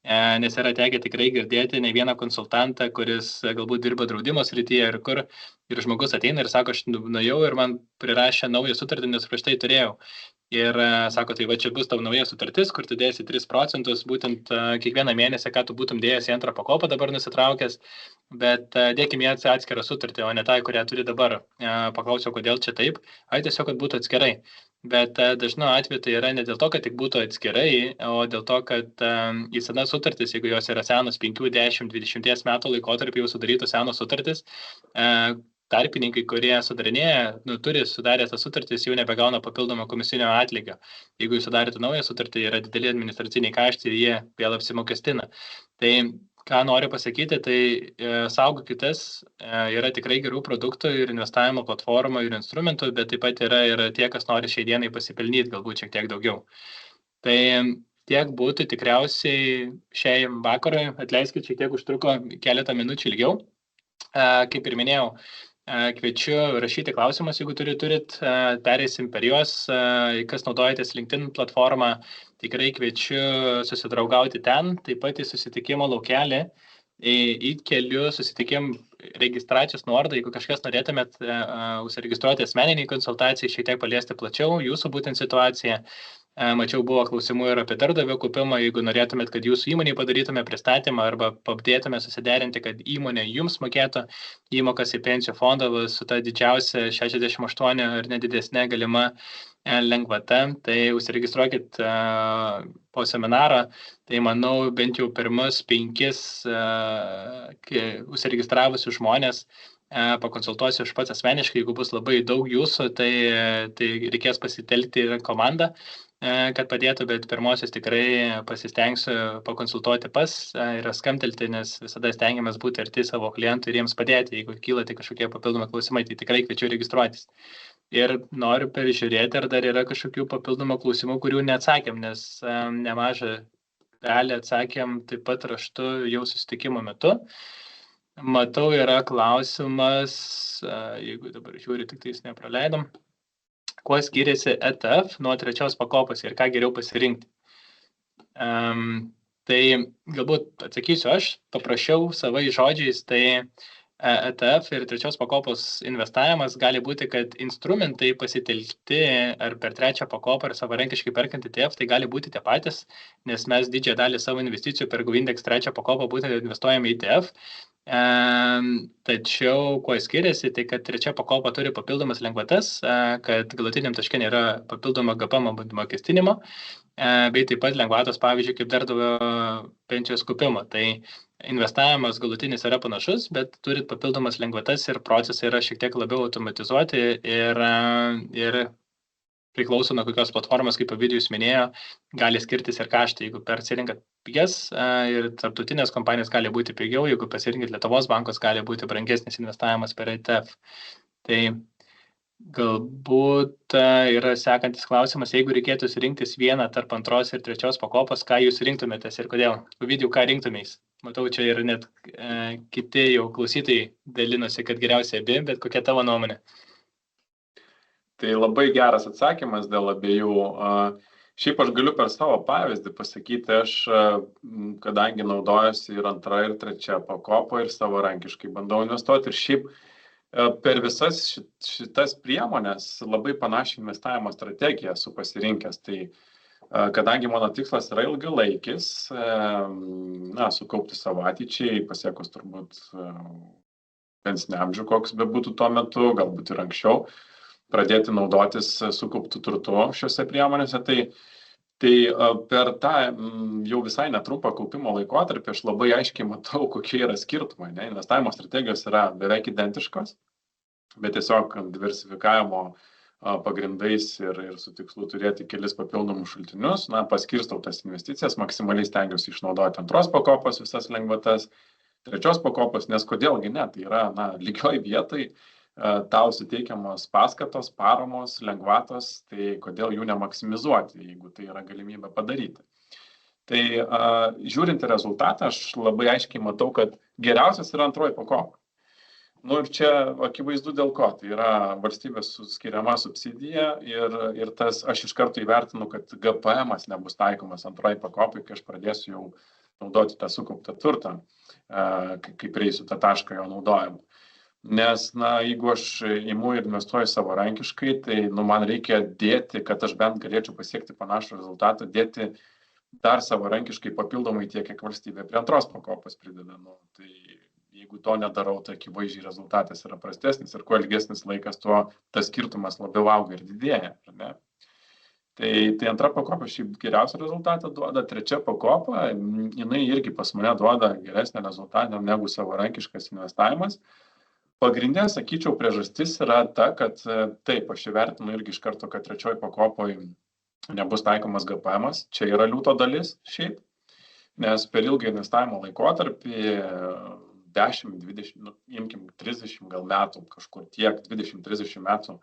Nes yra tekę tikrai girdėti ne vieną konsultantą, kuris galbūt dirba draudimo srityje ir žmogus ateina ir sako, aš nuėjau ir man prirašė naują sutartį, nes prieš tai turėjau. Ir sako, tai va čia bus tavo nauja sutartis, kur tu dėsi 3%, būtent kiekvieną mėnesį, ką tu būtum dėjęs į antrą pakopą dabar nusitraukęs, bet dėkim ją atskirą sutartį, o ne tą, kurią turi dabar. Paklausiau, kodėl čia taip, tiesiog, kad būtų atskirai. Bet dažnu atveju tai yra ne dėl to, kad tik būtų atskirai, o dėl to, kad į senas sutartis, jeigu jos yra senos 5, 10, 20 metų laikotarpį jau sudarytos senos sutartis, tarpininkai, kurie sudarinėja, turi sudarę tas sutartis, jau nebegauna papildomą komisinio atlygio. Jeigu jūs sudarėte naują sutartį, yra dideli administraciniai kaštai ir jie vėl apsimokestina. Tai ką noriu pasakyti, tai saugokitės, yra tikrai gerų produktų ir investavimo platformų ir instrumentų, bet taip pat yra ir tie, kas nori šiai dienai pasipelnyti, galbūt šiek tiek daugiau. Tai tiek būtų tikriausiai šiai vakarui, atleiskit, šiek tiek užtruko keletą minučių ilgiau. Kaip ir minėjau, kviečiu rašyti klausimus, jeigu turit, pereisim per juos, kas naudojatės LinkedIn platformą, tikrai kviečiu susidraugauti ten, taip pat į susitikimo laukelį, įkeliu susitikimų registracijos nuorodą, jeigu kažkas norėtumėt užsiregistruoti asmeniniai konsultacijai, šiek tiek paliesti plačiau jūsų būtent situaciją. Mačiau, buvo klausimų ir apie darbdavio kaupimą, jeigu norėtumėt, kad jūsų įmonėje padarytume pristatymą arba padėtume susiderinti, kad įmonė jums mokėtų įmokas į pensijų fondą su ta didžiausia 68 ir nedidesnė galima lengvata, tai užsiregistruokit po seminarą, tai manau bent jau pirmus 5 užsiregistravusių žmonės pakonsultuosiu aš pats asmeniškai, jeigu bus labai daug jūsų, tai reikės pasitelkti ir komandą, kad padėtų, bet pirmosios tikrai pasistengsiu pakonsultuoti ir skambtelti, nes visada stengiamės būti arti savo klientų ir jiems padėti, jeigu kyla tai kažkokie papildomi klausimai, tai tikrai kviečiu registruotis. Ir noriu peržiūrėti, ar dar yra kažkokių papildomų klausimų, kurių neatsakėm, nes nemažą dalį atsakėm taip pat raštu jau susitikimo metu. Matau, yra klausimas, jeigu dabar žiūriu, tik tai nepraleidom, kuo skiriasi ETF nuo 3 pakopos ir ką geriau pasirinkti. Tai galbūt atsakysiu aš, paprašiau savai žodžiais, tai ETF ir trečios pakopos investavimas gali būti, kad instrumentai pasitelkti ar per trečią pakopą ar savarankiškai perkant ETF, tai gali būti tie patys, nes mes didžiąją dalį savo investicijų per GoIndex trečią pakopą būtent investuojame į ETF. Tačiau kuo skiriasi, tai kad trečia pakopa turi papildomas lengvatas, kad galutiniam taške nėra papildomo GPM mokestinimo, bei taip pat lengvatos, pavyzdžiui, kaip darbdavio pensijos kaupimo. Tai investavimas galutinis yra panašus, bet turit papildomas lengvatas ir procesai yra šiek tiek labiau automatizuoti ir priklauso nuo kokios platformos, kaip Ovidijus minėjo, gali skirtis ir kaštai. Jeigu persirinkat pigias ir tarptautinės kompanijos gali būti pigiau, jeigu pasirinkit Lietuvos bankos, gali būti brangesnis investavimas per ETF. Tai galbūt yra sekantis klausimas, jeigu reikėtų rinktis vieną tarp antros ir trečios pakopos, ką jūs rinktumėtės ir kodėl? Ovidijau, ką rinktumės? Matau, čia ir net kiti jau klausytojai dalinosi, kad geriausiai abi, bet kokia tavo nuomonė? Tai labai geras atsakymas dėl abiejų. Šiaip aš galiu per savo pavyzdį pasakyti, aš kadangi naudojuosi ir antra ir trečia pakopa ir savarankiškai bandau investuoti ir šiaip per visas šitas priemonės labai panašią investavimo strategiją esu pasirinkęs. Tai kadangi mano tikslas yra ilgalaikis, sukaupti savo ateičiai, pasiekus turbūt pensinį amžių, koks bebūtų tuo metu, galbūt ir anksčiau, pradėti naudotis sukauptų turtų šiuose priemonėse, tai per tą jau visai netrumpą kaupimo laikotarpį aš labai aiškiai matau, kokie yra skirtumai. Investavimo strategijos yra beveik identiškos, bet tiesiog diversifikavimo pagrindais ir su tikslu turėti kelis papildomus šaltinius, paskirstau tas investicijas, maksimaliai stengiuosi išnaudoti antros pakopos visas lengvatas, trečios pakopos, nes kodėlgi ne, tai yra lygioj vietai tau suteikiamos paskatos, paramos, lengvatos, tai kodėl jų nemaksimizuoti, jeigu tai yra galimybė padaryti. Tai žiūrint į rezultatą, aš labai aiškiai matau, kad geriausias yra antroji pakopa. Ir čia akivaizdu dėl ko. Tai yra valstybės skiriama subsidija ir tas aš iš karto įvertinu, kad GPM-as nebus taikomas antroji pakopai, kai aš pradėsiu jau naudoti tą sukauptą turtą, kai prieisiu tą tašką jo naudojimą. Nes, jeigu aš imu ir investuoju savarankiškai, tai man reikia dėti, kad aš bent galėčiau pasiekti panašų rezultatą, dėti dar savarankiškai papildomai tiek, kiek valstybė prie antros pakopos prideda. Tai jeigu to nedarau, tai akivaizdžiai rezultatas yra prastesnis ir kuo ilgesnis laikas, tuo tas skirtumas labiau auga ir didėja. Tai antra pakopa šiaip geriausią rezultatą duoda, trečia pakopa, jinai irgi pas mane duoda geresnį rezultatą negu savarankiškas investavimas. Pagrindinė, sakyčiau, priežastis yra ta, kad taip, aš įvertinu irgi iš karto, kad trečioji pakopoje nebus taikomas GPM-as, čia yra liūto dalis šiaip, nes per ilgą investavimo laikotarpį 10, 20, imkim 30 gal metų, kažkur tiek, 20-30 metų,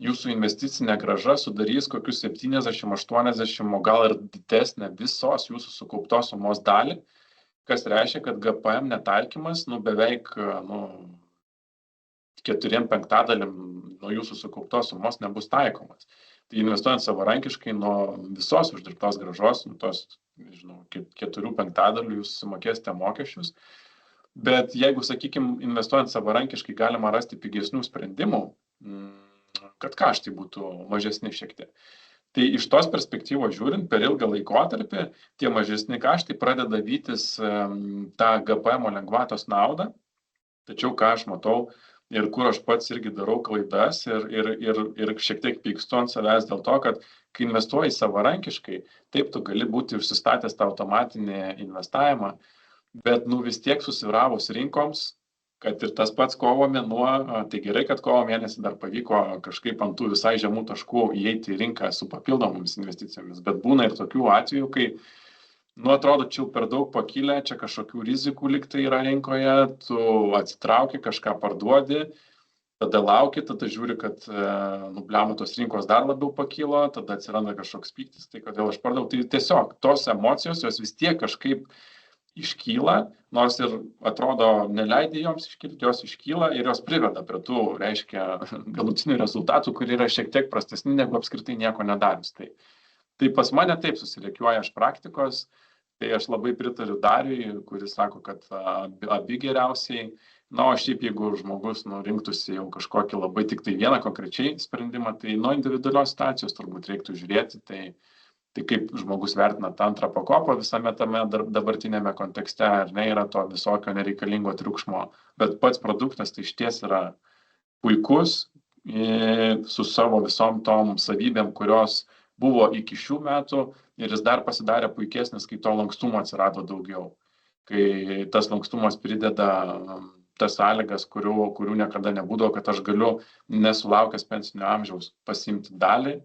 jūsų investicinė grąža sudarys kokius 70-80, o gal ir didesnę visos jūsų sukauptos sumos dalį, kas reiškia, kad GPM netaikymas beveik 4/5 nuo jūsų sukauptos sumos nebus taikomas. Tai investuojant savarankiškai nuo visos uždirbtos grąžos, nuo tos, 4/5 jūs sumokėsite mokesčius. Bet jeigu, sakykime, investuojant savarankiškai galima rasti pigesnių sprendimų, kad kaštai būtų mažesni šiek tiek. Tai iš tos perspektyvos žiūrint, per ilgą laikotarpį tie mažesni kaštai pradeda vytis tą GPM lengvatos naudą. Tačiau ką aš matau ir kur aš pats irgi darau klaidas ir šiek tiek pykstu ant savęs dėl to, kad kai investuoji savarankiškai, taip tu gali būti užsistatęs tą automatinį investavimą, bet vis tiek susivyravus rinkoms, kad ir tas pats kovo mėnuo, tai gerai, kad kovo mėnesį dar pavyko kažkaip ant tų visai žemų taškų įeiti į rinką su papildomomis investicijomis, bet būna ir tokių atvejų, kai atrodo, čia per daug pakilę, čia kažkokių rizikų liktai yra rinkoje, tu atsitrauki, kažką parduodi, tada lauki, tada žiūri, kad bliamo tos rinkos dar labiau pakilo, tada atsiranda kažkoks pyktis, tai kodėl aš pardaviau. Tai tiesiog tos emocijos, jos vis tiek kažkaip iškyla, nors ir atrodo neleidė joms iškilti, jos iškyla ir jos priveda prie tų, reiškia, galutinių rezultatų, kurie yra šiek tiek prastesni negu apskritai nieko nedarius. Tai pas mane taip susiliekiuoja iš praktikos, tai aš labai pritariu Dariui, kuris sako, kad abi geriausiai, Na, o šiaip jeigu žmogus rinktųsi jau kažkokį labai tik tai vieną konkrečiai sprendimą, tai nuo individualios situacijos turbūt reiktų žiūrėti, tai kaip žmogus vertina tą antrą pakopą visame tame dabartinėme kontekste, ar ne, yra to visokio nereikalingo triukšmo, bet pats produktas tai išties yra puikus, su savo visom tom savybėm, kurios buvo iki šių metų ir jis dar pasidarė puikesnis, kai to lankstumo atsirado daugiau. Kai tas lankstumas prideda tas sąlygas, kurių niekada nebūdavo, kad aš galiu nesulaukęs pensinio amžiaus pasiimti dalį,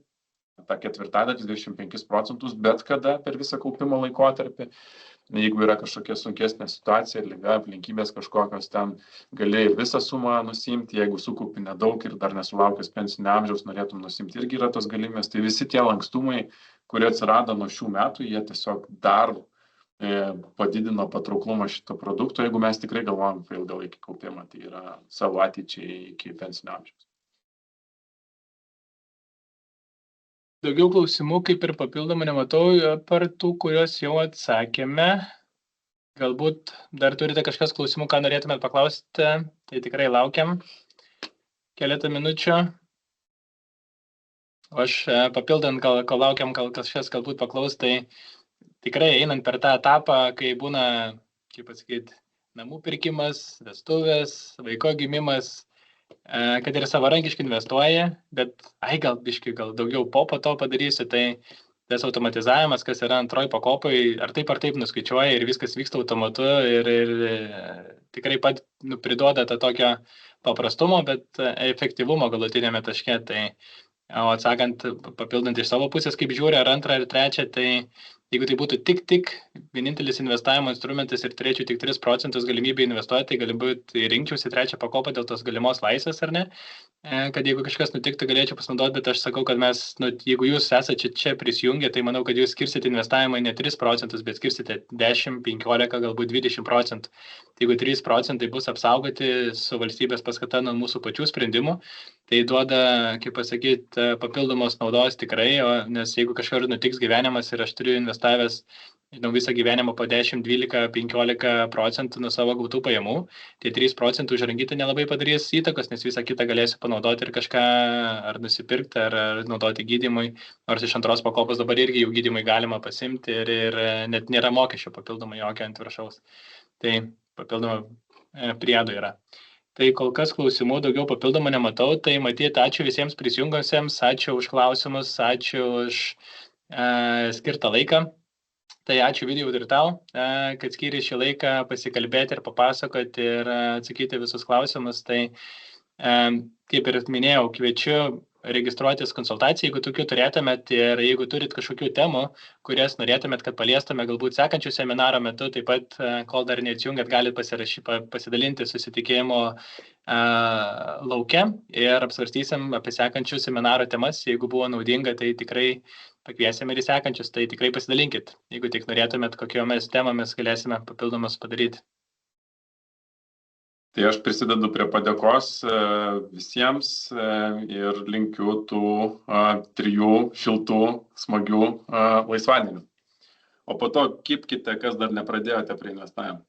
tą ketvirtadalį, 25%, bet kada per visą kaupimo laikotarpį. Jeigu yra kažkokia sunkesnė situacija, liga, aplinkybės kažkokios, ten gali ir visą sumą nusimti, jeigu sukaupi nedaug ir dar nesulaukęs pensinio amžiaus norėtum nusimti, irgi yra tos galimybės. Tai visi tie lankstumai, kurie atsirado nuo šių metų, jie tiesiog dar padidino patrauklumą šito produkto, jeigu mes tikrai galvojam apie ilgalaikį kaupimą, tai yra savo ateičiai iki pensinio amžiaus. Daugiau klausimų kaip ir papildomų nematau, per tų, kuriuos jau atsakėme. Galbūt dar turite kažkas klausimų, ką norėtumėt paklausti, tai tikrai laukiam keletą minučių. O aš papildant, kol laukiam, kažkas galbūt paklaus, tai tikrai einant per tą etapą, kai būna, kaip pasakyti, namų pirkimas, vestuvės, vaiko gimimas, kad ir savarankiškai investuoja, bet gal daugiau po to padarysiu, tai tas automatizavimas, kas yra antroji pakopai, ar taip nuskaičiuoja ir viskas vyksta automatu ir tikrai priduoda tą tokio paprastumo, bet efektyvumo galutinėme taške. Tai, o atsakant, papildant iš savo pusės, kaip žiūri, ar antrą, ar trečią, tai jeigu tai būtų tik vienintelis investavimo instrumentas ir turėčiau tik 3% galimybę investuoti, tai galbūt rinkčiausi trečią pakopą dėl tos galimos laisvės, ar ne? Kad jeigu kažkas nutiktų, galėčiau pasinaudoti, bet aš sakau, kad mes, jeigu jūs esate čia prisijungę, tai manau, kad jūs skirsite investavimą ne 3%, bet skirsite 10, 15, galbūt 20%. Tai jeigu 3% bus apsaugoti su valstybės paskata nuo mūsų pačių sprendimų, tai duoda, kaip pasakyti, papildomos naudos tikrai, nes jeigu kažkur nutiks gyvenimas ir aš turiu investavęs visą gyvenimą po 10, 12, 15% nuo savo gautų pajamų, tai 3% užrankyti nelabai padarys įtakos, nes visą kitą galėsiu panaudoti ir kažką ar nusipirkti, ar naudoti gydymui, nors iš antros pakopos dabar irgi jau gydymui galima pasimti ir net nėra mokesčio papildomai jokio ant viršaus. Tai papildomą priedo yra. Tai kol kas klausimų daugiau papildomų nematau, tai matyt, ačiū visiems prisijungusiems, ačiū už klausimus, ačiū už skirtą laiką. Tai ačiū Vidijau ir tau, kad skyrei šį laiką pasikalbėti ir papasakoti ir atsakyti visus klausimus. Tai kaip ir minėjau, kviečiu registruotis konsultacijai, jeigu tokių turėtumėt ir jeigu turit kažkokių temų, kurias norėtumėt, kad paliestume galbūt sekančių seminaro metu, taip pat, kol dar neatsijungiat, galite pasidalinti susitikėjimo lauke ir apsvarstysim apie sekančių seminaro temas. Jeigu buvo naudinga, tai tikrai pakviesim ir į sekančius, tai tikrai pasidalinkit, jeigu tik norėtumėt, kokiomis temomis galėsime papildomus padaryti. Tai aš prisidedu prie padėkos visiems ir linkiu tų 3 šiltų, smagių laisvadienių. O po to kibkite, kas dar nepradėjote prie investavimo.